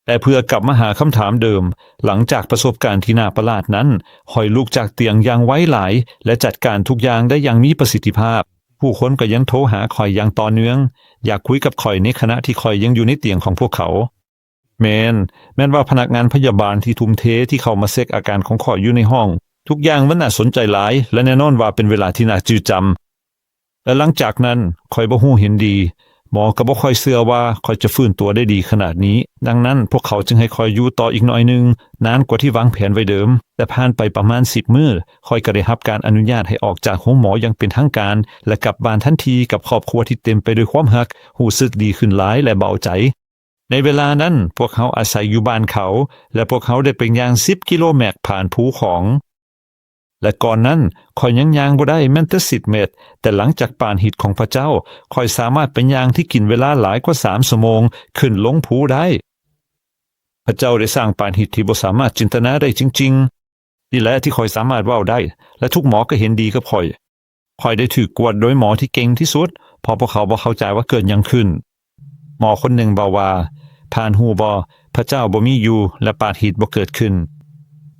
แต่เพื่อกลับมาหาคำถามเดิมหลังจากประสบการณ์ที่น่าประหลาดนั้นข่อยลุกจากเตียงอย่างไวหลายและจัดการทุกอย่างได้อย่างมีประสิทธิภาพผู้คนก็ยังโทรหาข่อยอย่างต่อเนื่องอยากคุยกับข่อยในขณะที่ข่อยยังอยู่ในเตียงของพวกเขาแม่นว่าพนักงานพยาบาลที่ทุ่มเทที่เข้ามาเช็คอาการของข่อยอยู่ในห้องทุกอย่างมันน่าสนใจหลายและแน่นอนว่าเป็นเวลาที่น่าจืดจำและหลังจากนั้นข่อยบ่ฮู้เห็นดีหมอก็บ่ค่อยเชื่อว่าข่อยจะฟื้นตัวได้ดีขนาดนี้ดังนั้นพวกเขาจึงให้ข่อยอยู่ต่ออีกหน่อยนึงนานกว่าที่วางแผนไว้เดิมแต่ผ่านไปประมาณ10 มื้อข่อยก็ได้รับการอนุญาตให้ออกจากห้องหมออย่างเป็นทางการและกลับบ้านทันทีกับครอบครัวที่เต็มไปด้วยความรักรู้สึกดีขึ้นหลายและเบาใจในเวลานั้นพวกเขาอาศัยอยู่บ้านเขาและพวกเขาได้ไปย่าง10 กิโลเมตรผ่านภูของและก่อนนั้นข่อยยังย่างบ่ได้แม้แต่10 เมตรแต่หลังจากปานหิตของพระเจ้าข่อยสามารถไปย่างที่กินเวลาหลายกว่า3 ชั่วโมงขึ้นลงภูได้พระเจ้าได้สร้างปานหิตที่บ่สามารถจินตนาได้จริงๆนี่แหละที่ข่อยสามารถเว้าได้และทุกหมอก็เห็นดีกับข่อยได้ถูกกวดโดยหมอที่เก่งที่สุดเพราะพวกเขาบ่เข้าใจว่าเกิดหยังขึ้นหมอคนหนึ่งบอกว่าผ่านฮู้บ่พระเจ้าบ่มีอยู่และปานหิตบ่เกิดขึ้น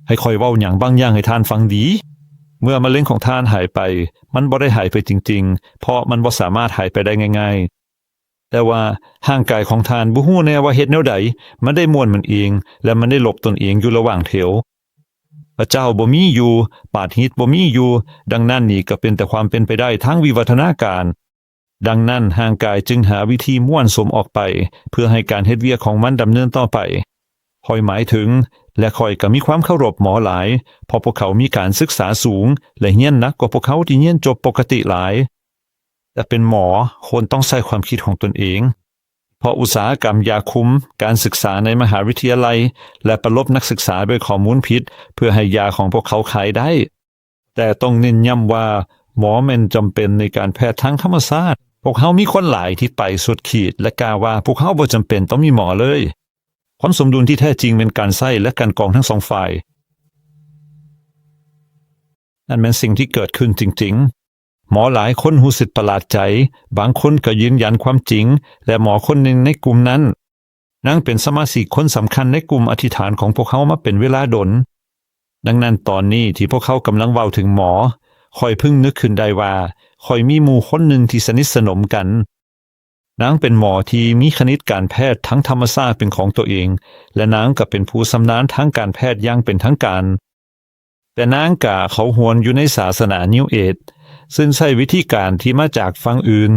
ให้ข่อยเว้าหยังบางอย่างให้ท่านฟังดีเมื่อมะเร็งของท่านหายไปมันบ่ได้หายไปจริงๆเพราะมันบ่สามารถหายไปได้ง่ายๆแต่ว่าร่างกายของท่านบ่ฮู้แน่ว่าเฮ็ดแนวใดมันได้ม่วนมันเองและมันได้หลบตนเองอยู่ระหว่างแถวพระเจ้าบ่มีอยู่ปาฏิหาริย์บ่มีอยู่ดังนั้นนี่ก็เป็นแต่ความเป็นไปได้ทางวิวัฒนาการดังนั้นร่างกายจึงหาวิธีม่วนสมออกไปเพื่อให้การเฮ็ดเวียกของมันดำเนินต่อไปข่อยหมายถึงและข่อยก็มีความเคารพหมอหลายเพราะพวกเขามีการศึกษาสูงและเรียนหนักกว่าพวกเขาที่เรียนจบปกติหลายแต่เป็นหมอคนต้องใช้ความคิดของตนเองเพราะอุตสาหกรรมยาคุมการศึกษาในมหาวิทยาลัยและประลบนักศึกษาด้วยข้อมูลผิดเพื่อให้ยาของพวกเขาขายได้แต่ต้องเน้นย้ำว่าหมอแม่นจำเป็นในการแพทย์ทางธรรมชาติพวกเขามีคนหลายที่ไปสุดขีดและกล่าวว่าพวกเขาบ่จำเป็นต้องมีหมอเลยความสมดุลที่แท้จริงเป็นการใช้และการกองทั้งสองฝ่ายนั่นเป็นสิ่งที่เกิดขึ้นจริงๆหมอหลายคนรู้สึกประหลาดใจบางคนก็ยืนยันความจริงและหมอคนหนึ่งในกลุ่มนั้นนางเป็นสมาชิกคนสำคัญในกลุ่มอธิษฐานของพวกเขามาเป็นเวลาดนดังนั้นตอนนี้ที่พวกเขากำลังเว้าถึงหมอค่อยเพิ่งนึกขึ้นได้ว่าค่อยมีหมู่คนหนึ่งที่สนิทสนมกันนางเป็นหมอที่มีคณิตการแพทย์ทั้งธรรมศาสตร์เป็นของตัวเองและนางก็เป็นผู้ชำนาญทางการแพทย์อย่างเป็นทางการ แต่นางกาเขาหวนอยู่ในศาสนานิวเอจซึ่งใช้วิธีการที่มาจากฝั่งอื่น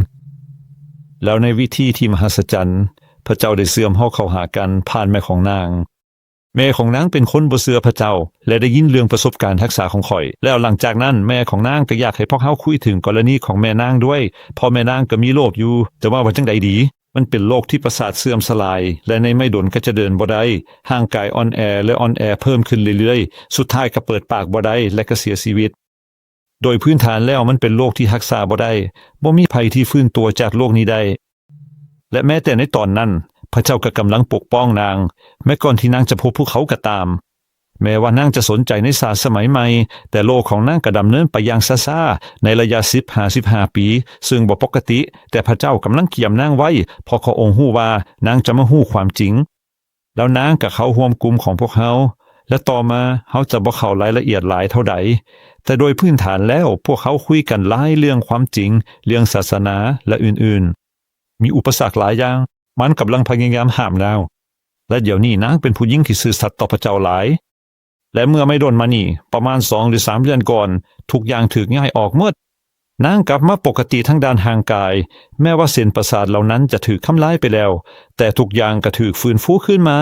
แล้วในวิธีที่มหัศจรรย์พระเจ้าได้เสื่อมเฮาเข้าหากันผ่านแม่ของนางแม่ของนางเป็นคนบ่เชื่อพระเจ้าและได้ยินเรื่องประสบการณ์ทักษะของข่อยแล้วหลังจากนั้นแม่ของนางก็อยากให้พวกเฮาคุยถึงกรณีของแม่นางด้วยเพราะแม่นางก็มีโรคอยู่จะว่าจังใดดีมันเป็นโรคที่ประสาทเสื่อมสลายและในไม่ดนก็จะเดินบ่ได้ร่างกายอ่อนแอและอ่อนแอเพิ่มขึ้นเรื่อยๆสุดท้ายก็เปิดปากบ่ได้และก็เสียชีวิตโดยพื้นฐานแล้วมันเป็นโรคที่รักษาบ่ได้บ่มีภัยที่ฟื้นตัวจากโรคนี้ได้และแม้แต่ในตอนนั้นพระเจ้าก็กำลังปกป้องนางแม้ก่อนที่นางจะพบพวกเขาก็ตามแม้ว่านางจะสนใจในศาสตร์สมัยใหม่แต่โลกของนางก็ดำเนินไปอย่างช้าๆในระยะ10-15 ปีซึ่งบ่ปกติแต่พระเจ้ากำลังเกี่ยมนางไว้เพราะเขาองค์ฮู้ว่านางจะมาฮู้ความจริงแล้วนางก็เข้าร่วมกลุ่มของพวกเขาและต่อมาเขาจะบ่เข้ารายละเอียดหลายเท่าใดแต่โดยพื้นฐานแล้วพวกเขาคุยกันหลายเรื่องความจริงเรื่องศาสนาและอื่นๆมีอุปสรรคหลายอย่างมันกำลังพยายามห้ามนางและเดี๋ยวนี้นางเป็นผู้หญิงที่ซื่อสัตย์ต่อพระเจ้าหลายและเมื่อไม่โดนมานี่ประมาณ2 หรือ 3 เดือนก่อนทุกอย่างถูกย้ายออกหมดนางกลับมาปกติทั้งด้านทางกายแม้ว่าเส้นประสาทเหล่านั้นจะถูกทำลายไปแล้วแต่ทุกอย่างก็ถูกฟื้นฟูขึ้นมา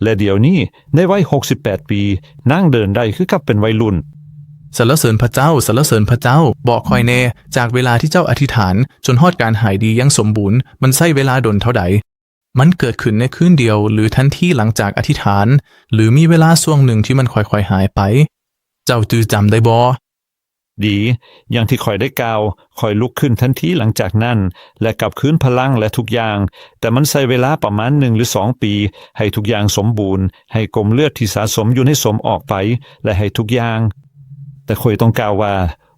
และเดี๋ยวนี้ในวัย68 ปีนางเดินได้คือกับเป็นวัยรุ่นสรรเสริญพระเจ้าสรรเสริญพระเจ้าบอกคอยแน่จากเวลาที่เจ้าอธิษฐานจนฮอดการหายดีอยังสมบูรณ์มันใช้เวลาดนเท่าใดมันเกิดขึ้นในคืนเดียวหรือทันทีหลังจากอธิษฐานหรือมีเวลาช่วงหนึ่งที่มันค่อยๆหายไปเจ้าจือจำได้บ่ดีอย่างที่ข่อยได้กล่าวข่อยลุกขึ้นทันทีหลังจากนั้นและกลับคืนพลังและทุกอย่างแต่มันใช้เวลาประมาณ1 หรือ 2 ปีให้ทุกอย่างสมบูรณ์ให้กลมเลือดที่สะสมอยู่ในสมออกไปและให้ทุกอย่างแต่ข่อยต้องกล่าวว่า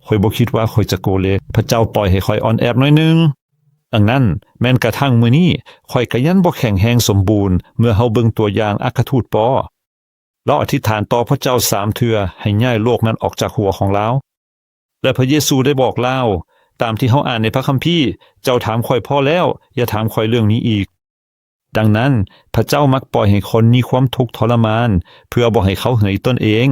ข่อยบ่คิดว่าข่อยจะโกเลพระเจ้าปล่อยให้ข่อยอ่อนแอน้อยนึงดังนั้นแม้นกระทั่งมื้อนี้ข่อยก็ยังบ่แข็งแรงสมบูรณ์เมื่อเฮาเบิ่งตัวอย่างอัครทูตปอเราอธิษฐานต่อพระเจ้า3 เทื่อให้ย้ายโรคนั้นออกจากหัวของเราและพระเยซูได้บอกเล่าตามที่เฮาอ่านในพระคัมภีร์เจ้าถามข่อยพอแล้วอย่าถามข่อยเรื่องนี้อีกดังนั้นพระเจ้ามักปล่อยให้คนมีความทุกข์ทรมานเพื่อบ่ให้เขาเหยตนเอง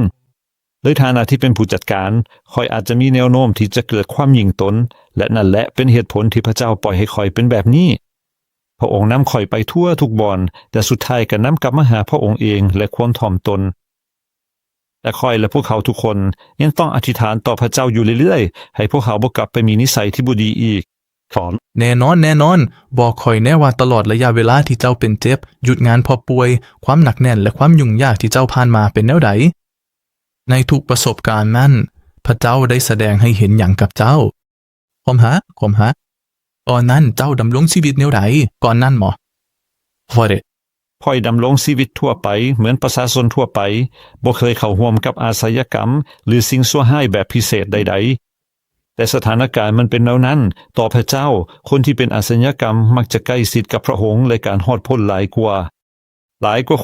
โดยฐานะที่เป็นผู้จัดการข่อยอาจจะมีแนวโน้มที่จะเกิดความหยิ่งตนและนั่นแหละเป็นเหตุผลที่พระเจ้าปล่อยให้ข่อยเป็นแบบนี้พระองค์นำข่อยไปทั่วทุกบ่อนแต่สุดท้ายก็นำกลับมาหาพระองค์เองและความถ่อมตนและข่อยและพวกเขาทุกคนยังต้องอธิษฐานต่อพระเจ้าอยู่เรื่อยๆให้พวกเขาบ่กลับไปมีนิสัยที่บ่ดีอีกขอแน่นอนบอกคอยแน่ว่าตลอดระยะเวลาที่เจ้าเป็นเจ็บหยุดงานพอป่วยความหนักแน่นและความยุ่งยากที่เจ้าผ่านมาเป็นแนวใดในทุกประสบการณ์นั้นพระเจ้าได้แสดงให้เห็นอย่างกับเจ้าคมฮะตอนนั้นเจ้าดำรงชีวิตแนวใดก่อนนั้นหมอพอเด้ข่อยดำรงชีวิตทั่วไปเหมือนประชาชนทั่วไปบ่เคยเข้าร่วมกับอาชญากรรมหรือสิ่งชั่วร้ายแบบพิเศษใดๆแต่สถานการณ์มันเป็นแนวนั้นต่อพระเจ้าคนที่เป็นอาชญากรรมมักจะใกล้ชิดกับพระองค์ในการฮอดพ้นหลายกว่า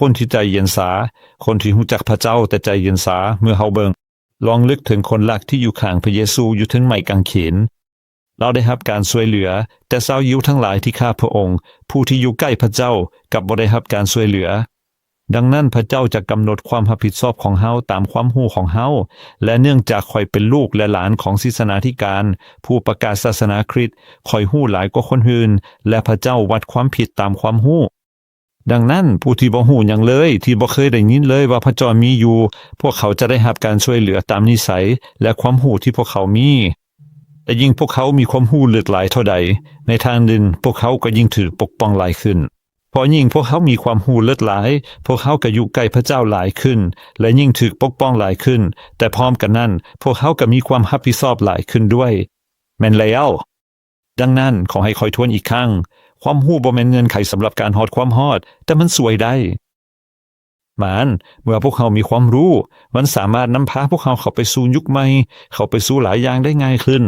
คนที่ใจเย็นสาคนที่รู้จักพระเจ้าแต่ใจเย็นสาเมื่อเฮาเบิ่งลองนึกถึงคนรักที่อยู่ข้างพระเยซูอยู่ถึงไม้กางเขนเราได้รับการช่วยเหลือแต่ชาวยิวทั้งหลายที่ข้าพระองค์ผู้ที่อยู่ใกล้พระเจ้ากับบ่ได้รับการช่วยเหลือดังนั้นพระเจ้าจะกำหนดความรับผิดชอบของเฮาตามความรู้ของเฮาและเนื่องจากข่อยเป็นลูกและหลานของศาสนาธิการผู้ประกาศศาสนาคริสต์ข่อยรู้หลายกว่าคนอื่นและพระเจ้าวัดความผิดตามความรู้ดังนั้นผู้ที่บ่ฮู้หยังเลยที่บ่เคยได้ยินเลยว่าพระเจ้ามีอยู่พวกเขาจะได้รับการช่วยเหลือตามนิสัยและความรู้ที่พวกเขามีแต่ยิ่งพวกเขามีความรู้ลึกหลายเท่าใดในทางหนึ่งพวกเขาก็ยิ่งถูกปกป้องหลายขึ้นเพราะยิ่งพวกเขามีความรู้ลึกหลายพวกเขาก็อยู่ใกล้พระเจ้าหลายขึ้นและยิ่งถูกปกป้องหลายขึ้นแต่พร้อมกันนั้นพวกเขาก็มีความรับผิดชอบหลายขึ้นด้วยแม่นแล้วดังนั้นขอให้คอยทวนอีกครั้งความรู้บ่แม่นเงื่อนไขสำหรับการฮอดความฮอดแต่มันสวยได้เมื่อพวกเขามีความรู้มันสามารถนำพาพวกเขาเข้าไปสู่ยุคใหม่เข้าไปสู่หลายอย่างได้ง่ายขึ้น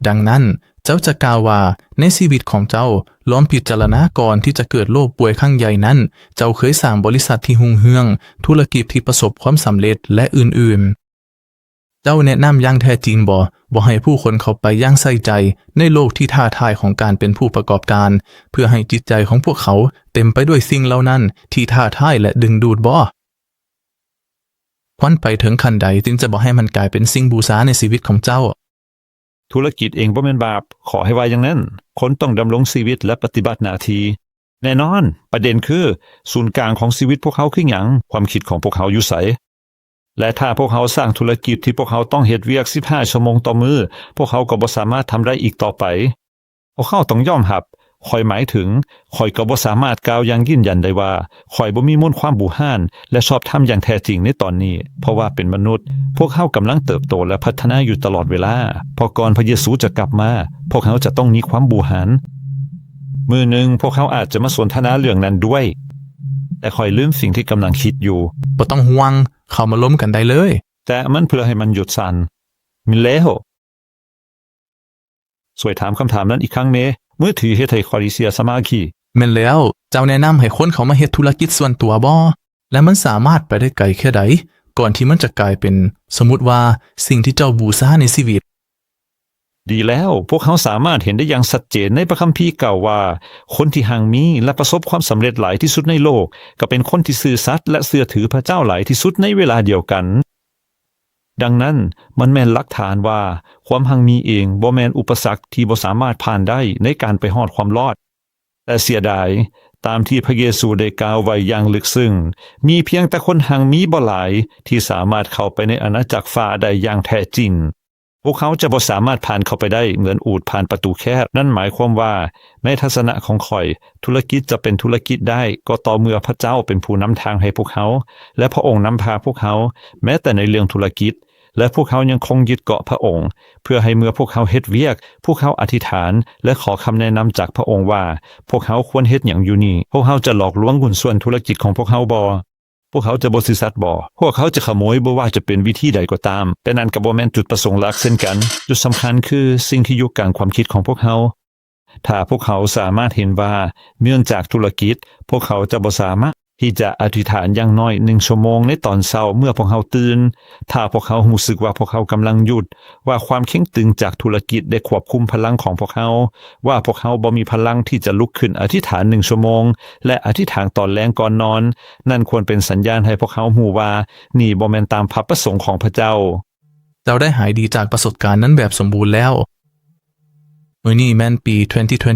ดังนั้นเจ้าจะกล่าวว่าในชีวิตของเจ้าล้อมพิจารณาก่อนที่จะเกิดโรคป่วยครั้งใหญ่นั้นเจ้าเคยสร้างบริษัทที่รุ่งเรืองธุรกิจที่ประสบความสำเร็จและอื่นๆเจ้าแนะนำอย่างแท้จริงบ่ให้ผู้คนเข้าไปอย่างใส่ใจในโลกที่ท้าทายของการเป็นผู้ประกอบการเพื่อให้จิตใจของพวกเขาเต็มไปด้วยสิ่งเหล่านั้นที่ท้าทายและดึงดูดบ่ ควรไปถึงขั้นใดจึงจะบอกให้มันกลายเป็นสิ่งบูชาในชีวิตของเจ้า ธุรกิจเองบ่แม่นบาปขอให้ว่าอย่างนั้นคนต้องดำรงชีวิตและปฏิบัติหน้าที่แน่นอนประเด็นคือศูนย์กลางของชีวิตพวกเขาคือหยังความคิดของพวกเขาอยู่ไสและถ้าพวกเขาสร้างธุรกิจที่พวกเขาต้องเฮ็ดเวียก15ชั่วโมงต่อมื้อพวกเขาก็บ่สามารถทำได้อีกต่อไปพวกเขาต้องยอมรับข่อยหมายถึงข่อยก็บ่สามารถกล่าวอย่างยืนยันได้ว่าข่อยบ่มีมนต์ความบู่ฮ่านและชอบธรรมอย่างแท้จริงในตอนนี้เพราะว่าเป็นมนุษย์พวกเขากำลังเติบโตและพัฒนาอยู่ตลอดเวลาพอก่อนพระเยซูจะกลับมาพวกเขาจะต้องมีความบู่ฮ่านมือหนึ่งพวกเขาอาจจะมาสนทนาเรื่องนั้นด้วยแต่ข่อยลืมสิ่งที่กำลังคิดอยู่ บ่ต้องห่วงเข้ามาล้มกันได้เลย แต่มันเพื่อให้มันหยุดสั่นมิแล้วสวยถามคำถามนั้นอีกครั้งเมมือถือเฮ็ดให้คอริเซียสมาคี แม่นแล้วเจ้าแนะนำให้คนเขามาเฮ็ดธุรกิจส่วนตัวบ่และมันสามารถไปได้ไกลแค่ใดก่อนที่มันจะกลายเป็นสมมุติว่าสิ่งที่เจ้าบูชาในชีวิต ดีแล้วพวกเขาสามารถเห็นได้อย่างชัดเจนในพระคัมภีร์เก่าว่าคนที่ห่างมีและประสบความสำเร็จหลายที่สุดในโลกก็เป็นคนที่ซื่อสัตย์และเชื่อถือพระเจ้าหลายที่สุดในเวลาเดียวกันดังนั้นมันแม่นหลักฐานว่าความห่างมีเองบ่แม่นอุปสรรคที่บ่สามารถผ่านได้ในการไปฮอดความรอดแต่เสียดายตามที่พระเยซูได้กล่าวไว้อย่างลึกซึ้งมีเพียงแต่คนห่างมีบ่หลายที่สามารถเข้าไปในอาณาจักรฟ้าได้อย่างแท้จริงพวกเขาจะบ่สามารถผ่านเข้าไปได้เหมือนอูฐผ่านประตูแคบนั่นหมายความว่าในทัศนะของข่อยธุรกิจจะเป็นธุรกิจได้ก็ต่อเมื่อพระเจ้าเป็นผู้นำทางให้พวกเขาและพระองค์นำพาพวกเขาแม้แต่ในเรื่องธุรกิจและพวกเขายังคงยึดเกาะพระองค์เพื่อให้เมื่อพวกเขาเฮ็ดเวียกพวกเขาอธิษฐานและขอคำแนะนำจากพระองค์ว่าพวกเขาควรเฮ็ดหยังอยู่นี่พวกเขาจะหลอกลวงหุ้นส่วนธุรกิจของพวกเขาบ่พวกเขาจะบ่ซื่อสัตย์บ่พวกเขาจะขโมยบ่ว่าจะเป็นวิธีใดก็ตามแต่นั่นก็บ่แม่นจุดประสงค์หลักเช่นกันจุดสำคัญคือสิ่งที่อยู่กลางความคิดของพวกเขาถ้าพวกเขาสามารถเห็นว่าเนื่องจากธุรกิจพวกเขาจะบ่สามารถที่จะอธิษฐานอย่างน้อย1ชั่วโมงในตอนเช้าเมื่อพวกเขาตื่นถ้าพวกเขารู้สึกว่าพวกเขากำลังหยุดว่าความเข่งตึงจากธุรกิจได้ควบคุมพลังของพวกเขาว่าพวกเขาบ่มีพลังที่จะลุกขึ้นอธิษฐาน1ชั่วโมงและอธิษฐานตอนแลงก่อนนอนนั่นควรเป็นสัญญาณให้พวกเขารู้ว่านี่บ่แม่นตามพระประสงค์ของพระเจ้า เจ้าได้หายดีจากประสบการณ์นั้นแบบสมบูรณ์แล้วมื้อนี้แม่นปี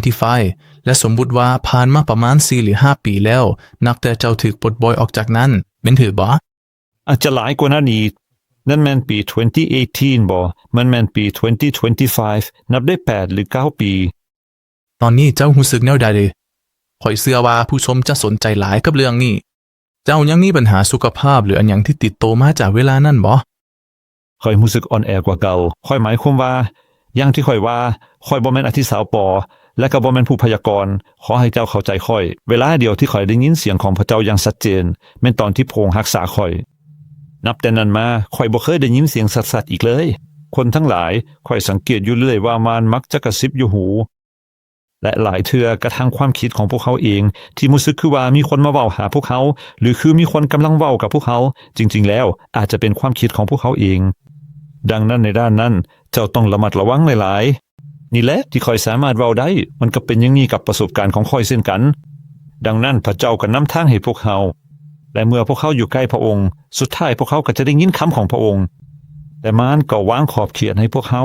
2025 และสมมุติว่าผ่านมาประมาณ4หรือ5ปีแล้วนับแต่เจ้าถูกปลดปล่อยออกจากนั้นแม่นถือบ่ อาจจะหลายกว่านั้นอีกนั่นแม่นปี 2018 บ่มันแม่นปี 2025 นับได้8หรือ9 ปี ตอนนี้เจ้ารู้สึกแนวใดเลยข่อยเชื่อว่าผู้ชมจะสนใจหลายกับเรื่องนี้เจ้ายังมีปัญหาสุขภาพหรืออันหยังที่ติดโตมาจากเวลานั้นบ่ ค่อยรู้สึกอ่อนแอกว่าเก่าค่อยหมายความว่าอย่างที่ค่อยว่าค่อยบ่แม่นอธิสาวปอและก็บ่แม่นผู้พยากรณ์ขอให้เจ้าเข้าใจค่อยเวลาเดียวที่ค่อยได้ยินเสียงของพระเจ้าอย่างชัดเจนแม่นตอนที่พระองค์รักษาค่อยนับแต่นั้นมาค่อยบ่เคยได้ยินเสียงสัตว์ๆอีกเลยคนทั้งหลายค่อยสังเกตอยู่เรื่อยว่ามันมักจะกระซิบอยู่หูและหลายเทื่อกระทั่งความคิดของพวกเขาเองที่รู้สึกคือว่ามีคนมาเว้าหาพวกเขาหรือคือมีคนกำลังเว้ากับพวกเขาจริงๆแล้วอาจจะเป็นความคิดของพวกเขาเองดังนั้นในด้านนั้นเจ้าต้องระมัดระวังหลายๆนี่แหละที่ค่อยสามารถเว้าได้มันก็เป็นอย่างนี้กับประสบการณ์ของค่อยเช่นกันดังนั้นพระเจ้าก็นำทางให้พวกเขาและเมื่อพวกเขาอยู่ใกล้พระองค์สุดท้ายพวกเขาก็จะได้ยินคำของพระองค์แต่มารก็วางขอบเขตให้พวกเขา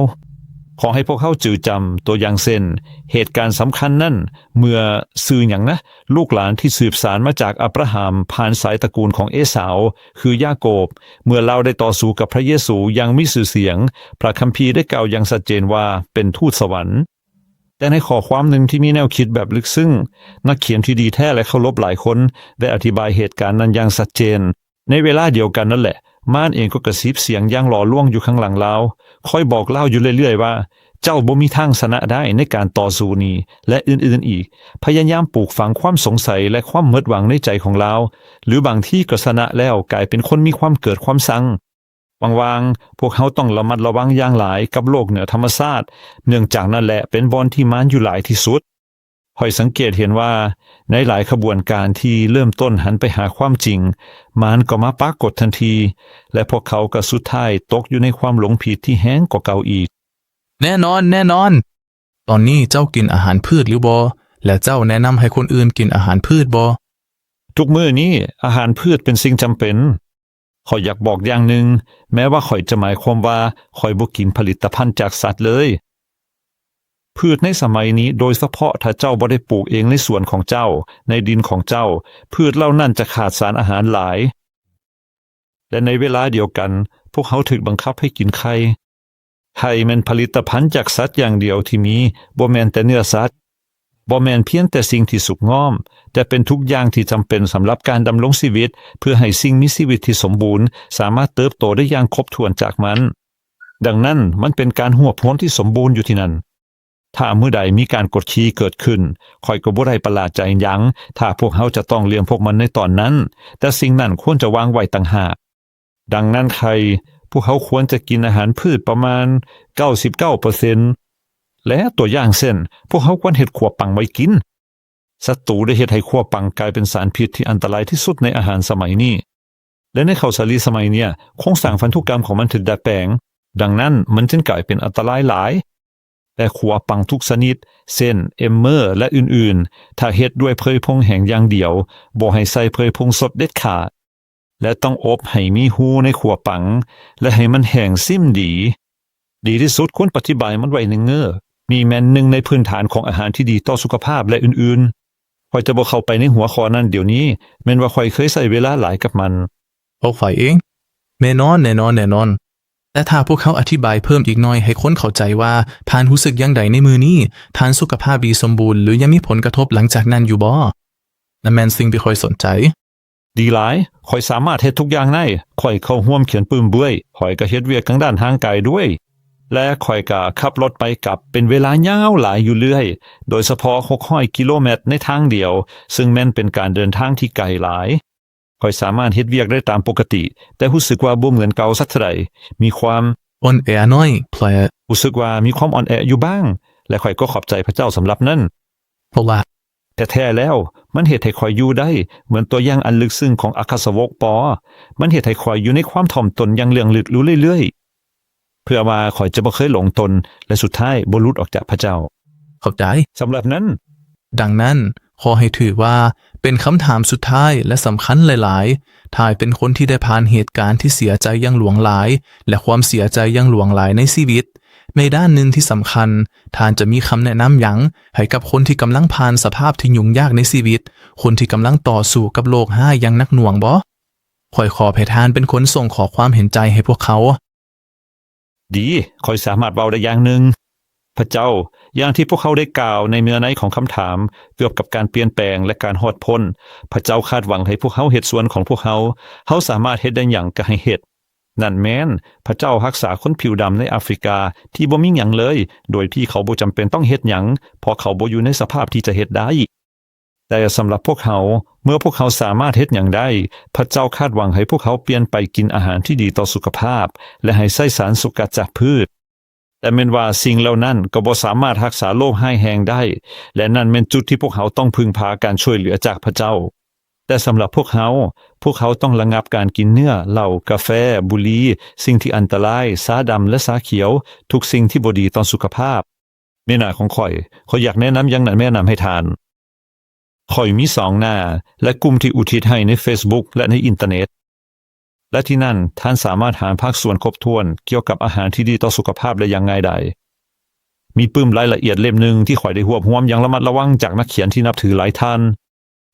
ขอให้พวกเขาจืดจำตัวอย่างเช่นเหตุการณ์สำคัญนั่นเมื่อซื้ออย่างนะลูกหลานที่สืบสารมาจากอับราฮัมผ่านสายตระกูลของเอสาวคือยาโกบเมื่อเราได้ต่อสู้กับพระเยซูอย่างมีชื่อเสียงพระคัมภีร์ได้กล่าวอย่างชัดเจนว่าเป็นทูตสวรรค์แต่ในข้อความหนึ่งที่มีแนวคิดแบบลึกซึ้งนักเขียนที่ดีแท้และเคารพหลายคนได้อธิบายเหตุการณ์นั้นอย่างชัดเจนในเวลาเดียวกันนั่นแหละม่านเองก็กระซิบเสียงอย่างหล่อลวงอยู่ข้างหลังเราค่อยบอกเล่าอยู่เรื่อยๆว่าเจ้าบ่มีทางชนะได้ในการต่อสู้นี้และอื่นๆอีกพยายามปลูกฝังความสงสัยและความหมดหวังในใจของเราหรือบางที่ก็ชนะแล้วกลายเป็นคนมีความเกิดความสังวางๆพวกเขาต้องระมัดระวังอย่างหลายกับโลกเหนือธรรมชาติเนื่องจากนั่นแหละเป็นบอนที่มารอยู่หลายที่สุดค่อยสังเกตเห็นว่าในหลายขบวนการที่เริ่มต้นหันไปหาความจริงมารก็มาปรากฏทันทีและพวกเขาก็สุดท้ายตกอยู่ในความหลงผิดที่แห้งกว่าเก่าอีกแน่นอนตอนนี้เจ้ากินอาหารพืชหรือบ่และเจ้าแนะนำให้คนอื่นกินอาหารพืชบ่ทุกมื้อนี้อาหารพืชเป็นสิ่งจำเป็น ข่อยอยากบอกอย่างหนึ่งแม้ว่าข่อยจะหมายความว่าข่อยบ่กินผลิตภัณฑ์จากสัตว์เลยพืชในสมัยนี้โดยเฉพาะถ้าเจ้าบ่ได้ปลูกเองในสวนของเจ้าในดินของเจ้าพืชเหล่านั้นจะขาดสารอาหารหลายและในเวลาเดียวกันพวกเขาถูกบังคับให้กินไข่แม่นผลิตภัณฑ์จากสัตว์อย่างเดียวที่มีบ่แม่นแต่เนื้อสัตว์บ่แม่นเพียงแต่สิ่งที่สุกงอมแต่เป็นทุกอย่างที่จำเป็นสำหรับการดำรงชีวิตเพื่อให้สิ่งมีชีวิตที่สมบูรณ์สามารถเติบโตได้อย่างครบถ้วนจากมันดังนั้นมันเป็นการรวบรวมที่สมบูรณ์อยู่ที่นั่นถ้าเมื่อใดมีการกดขี่เกิดขึ้นข่อยก็บ่ได้ประหลาดใจหยังถ้าพวกเขาจะต้องเลี้ยงพวกมันในตอนนั้นแต่สิ่งนั้นควรจะวางไว้ต่างหากดังนั้นพวกเขาควรจะกินอาหารพืชประมาณ 99% และตัวอย่างเช่นพวกเขาควรเฮ็ดขัวปังไว้กินศัตรูได้เฮ็ดให้ขัวปังกลายเป็นสารพิษที่อันตรายที่สุดในอาหารสมัยนี้และในข้าวสาลีสมัยเนี่ยโครงสร้างพันธุกรรมของมันถูกดัดแปลงดังนั้นมันจึงกลายเป็นอันตรายหลายแต่ขัวปังทุกชนิดเช่นเอมเมอร์และอื่นๆถ้าเฮ็ดด้วยเพลพงแห้งอย่างเดียวบ่ให้ใส่เพลพงสดเด็ดขาดและต้องอบให้มีหูในขัวปังและให้มันแห้งซิ่มดีที่สุดควรปฏิบัติมันไว้ในเง้อมีแม่นหนึ่งในพื้นฐานของอาหารที่ดีต่อสุขภาพและอื่นๆข่อยจะบ่เข้าไปในหัวข้อนั้นเดี๋ยวนี้แม้นว่าข่อยเคยใช้เวลาหลายกับมันพวกฝ่ายเองแน่นอนแต่ถ้าพวกเขาอธิบายเพิ่มอีกหน่อยให้คนเข้าใจว่าทานรู้สึกอย่างใดในมือนี้ทานสุขภาพดีสมบูรณ์หรือยังมีผลกระทบหลังจากนั้นอยู่บ่นั่นแม่นสิ่งที่ข่อยสนใจดีหลายข่อยสามารถเฮ็ดทุกอย่างได้ข่อยเข้าร่วมเขียนปื้มเบื้อยข่อยก็เฮ็ดเวียกทางด้านทางกายด้วยและข่อยก็ขับรถไปกลับเป็นเวลายาวหลายอยู่เรื่อยโดยเฉพาะ600กิโลเมตรในทางเดียวซึ่งแม่นเป็นการเดินทางที่ไกลหลายข่อยสามารถเฮ็ดเวียกได้ตามปกติแต่รู้สึกว่าบ่เหมือนเก่าสักเท่าใดมีความอ่อนแอน้อยแผลรู้สึกว่ามีความอ่อนแออยู่บ้างและข่อยก็ขอบใจพระเจ้าสำหรับนั้นเพราะว่าแต่แท้แล้วมันเฮ็ดให้ข่อยอยู่ได้เหมือนตัวอย่างอันลึกซึ้งของอัคสาวกปอมันเฮ็ดให้ข่อยอยู่ในความถ่อมตนอย่างเรื่องลึกรู้เรื่อยๆเพื่อว่าข่อยจะบ่เคยหลงตนและสุดท้ายบ่หลุดออกจากพระเจ้าเข้าใจสำหรับนั้นดังนั้นขอให้ถือว่าเป็นคำถามสุดท้ายและสำคัญหลายๆถ้าเป็นคนที่ได้ผ่านเหตุการณ์ที่เสียใจอย่างหลวงหลายและความเสียใจอย่างหลวงหลายในชีวิตในด้านหนึ่งที่สำคัญท่านจะมีคำแนะนำหยังให้กับคนที่กำลังผ่านสภาพที่ยุ่งยากในชีวิตคนที่กำลังต่อสู้กับโลกห้ายอย่างหนักหน่วงบ่ข่อยขอให้ท่านเป็นคนส่งขอความเห็นใจให้พวกเขาดีข่อยสามารถเว้าได้อย่างหนึ่งพระเจ้าอย่างที่พวกเขาได้กล่าวในเนื้อในของคำถามเกี่ยวกับการเปลี่ยนแปลงและการฮอดพ้นพระเจ้าคาดหวังให้พวกเขาเฮ็ดส่วนของพวกเขาสามารถเฮ็ดได้หยังก็ให้เฮ็ดนั่นแม้นพระเจ้ารักษาคนผิวดำในแอฟริกาที่บ่มีหยังเลยโดยที่เขาบ่จำเป็นต้องเฮ็ดหยังเพราะเขาบ่อยู่ในสภาพที่จะเฮ็ดได้แต่สำหรับพวกเขาเมื่อพวกเขาสามารถเฮ็ดหยังได้พระเจ้าคาดหวังให้พวกเขาเปลี่ยนไปกินอาหารที่ดีต่อสุขภาพและให้ใช้สารสกัดจากพืชแต่แม้นว่าสิ่งเหล่านั้นก็บ่สามารถรักษาโรคร้ายแรงได้และนั่นเป็นจุดที่พวกเขาต้องพึ่งพาการช่วยเหลือจากพระเจ้าแต่สำหรับพวกเขาต้องระงับการกินเนื้อเหล้ากาแฟบุหรี่สิ่งที่อันตรายสาดำและสาเขียวทุกสิ่งที่บ่ดีต่อสุขภาพแม่หน้าของข่อยอยากแนะนำอย่างนั้นแนะนำให้ทานข่อยมี2หน้าและกลุ่มที่อุทิศให้ใน Facebook และในอินเทอร์เน็ตและที่นั่นท่านสามารถหาภาคส่วนครบถ้วนเกี่ยวกับอาหารที่ดีต่อสุขภาพได้อย่างง่ายดายมีปึ้มรายละเอียดเล่มหนึ่งที่ข่อยได้รวบรวมอย่างระมัดระวังจากนักเขียนที่นับถือหลายท่าน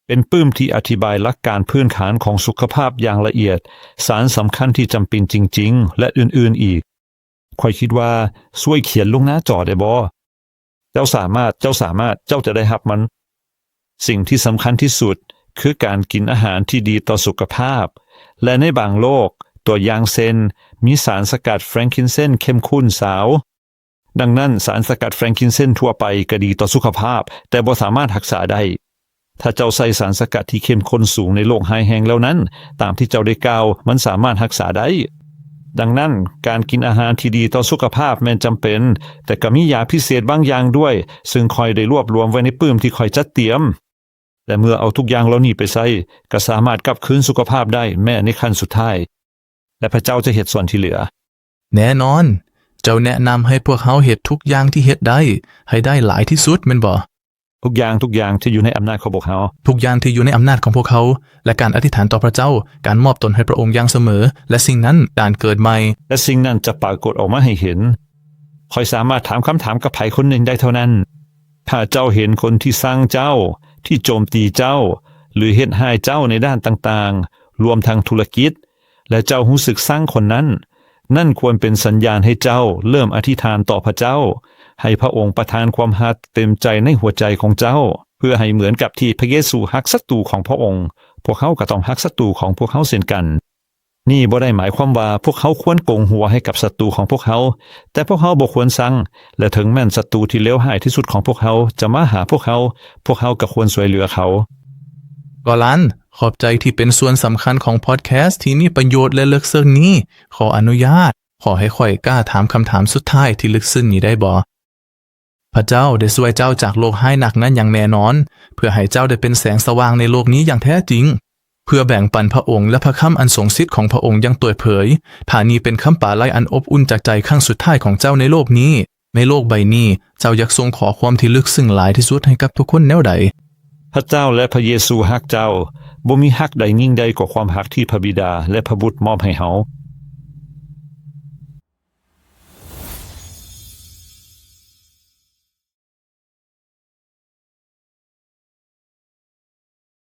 เป็นปึ้มที่อธิบายหลักการพื้นฐานของสุขภาพอย่างละเอียดสารสำคัญที่จำเป็นจริงๆและอื่นๆอีกข่อยคิดว่าช่วยเขียนลงหน้าจอได้บ่เจ้าสามารถเจ้าจะได้รับมันสิ่งที่สำคัญที่สุดคือการกินอาหารที่ดีต่อสุขภาพและในบางโรคตัวอย่างเช่นมีสารสกัดแฟรงกินเซนเข้มข้นสาวดังนั้นสารสกัดแฟรงกินเซนทั่วไปก็ดีต่อสุขภาพแต่บ่สามารถรักษาได้ถ้าเจ้าใส่สารสกัดที่เข้มข้นสูงในโรคหายแห้งแล้วนั้นตามที่เจ้าได้กล่าวมันสามารถรักษาได้ดังนั้นการกินอาหารที่ดีต่อสุขภาพแม้นจำเป็นแต่ก็มียาพิเศษบางอย่างด้วยซึ่งค่อยได้รวบรวมไว้ในปื้มที่ค่อยจัดเตรียมและเมื่อเอาทุกอย่างเหล่านี้ไปใช้ก็สามารถกลับคืนสุขภาพได้แม้ในขั้นสุดท้ายและพระเจ้าจะเฮ็ดส่วนที่เหลือแน่นอนเจ้าแนะนำให้พวกเขาเฮ็ดทุกอย่างที่เฮ็ดได้ให้ได้หลายที่สุดแม่นบ่ ทุกอย่างที่อยู่ในอำนาจของพวกเขา ทุกอย่างที่อยู่ในอำนาจของพวกเขา และการอธิษฐานต่อพระเจ้า การมอบตนให้พระองค์อย่างเสมอ และสิ่งนั้นการเกิดใหม่ และสิ่งนั้นจะปรากฏออกมาให้เห็นค่อยสามารถถามคำถามกับไผคนหนึ่งได้เท่านั้นถ้าเจ้าเห็นคนที่สั่งเจ้าที่โจมตีเจ้าหรือเฮ็ดให้เจ้าในด้านต่างๆรวมทั้งธุรกิจและเจ้ารู้สึกสั่งคนนั้นนั่นควรเป็นสัญญาณให้เจ้าเริ่มอธิษฐานต่อพระเจ้าให้พระองค์ประทานความฮักเต็มใจในหัวใจของเจ้าเพื่อให้เหมือนกับที่พระเยซูฮักศัตรูของพระองค์พวกเขาก็ต้องฮักศัตรูของพวกเขาเช่นกันนี่บ่ได้หมายความว่าพวกเขาควรโกงหัวให้กับศัตรูของพวกเขาแต่พวกเขาบ่ควรสั่งและถึงแม้นศัตรูที่เลวร้ายที่สุดของพวกเขาจะมาหาพวกเขาก็ควรช่วยเหลือเขากอลันขอบใจที่เป็นส่วนสำคัญของพอดแคสต์ที่มีประโยชน์และลึกซึ้งนี้ขออนุญาตขอให้ข่อยกล้าถามคำถามสุดท้ายที่ลึกซึ้งนี้ได้บ่พระเจ้าได้ช่วยเจ้าจากโลกให้หนักนั้นอย่างแน่นอนเพื่อให้เจ้าได้เป็นแสงสว่างในโลกนี้อย่างแท้จริงเพื่อแบ่งปันพระองค์และพระคำอันทรงสิทธิ์ของพระองค์อย่างเปิดเผยถ้านี้เป็นคำปราลัยอันอบอุ่นจากใจครั้งสุดท้ายของเจ้าในโลกนี้ในโลกใบนี้เจ้าอยากทรงขอความที่ลึกซึ้งหลายที่สุดให้กับทุกคนแนวใดพระเจ้าและพระเยซูฮักเจ้าบ่มีฮักใดยิ่งใดกว่าความฮักที่พระบิดาและพระบุตรมอบให้เฮา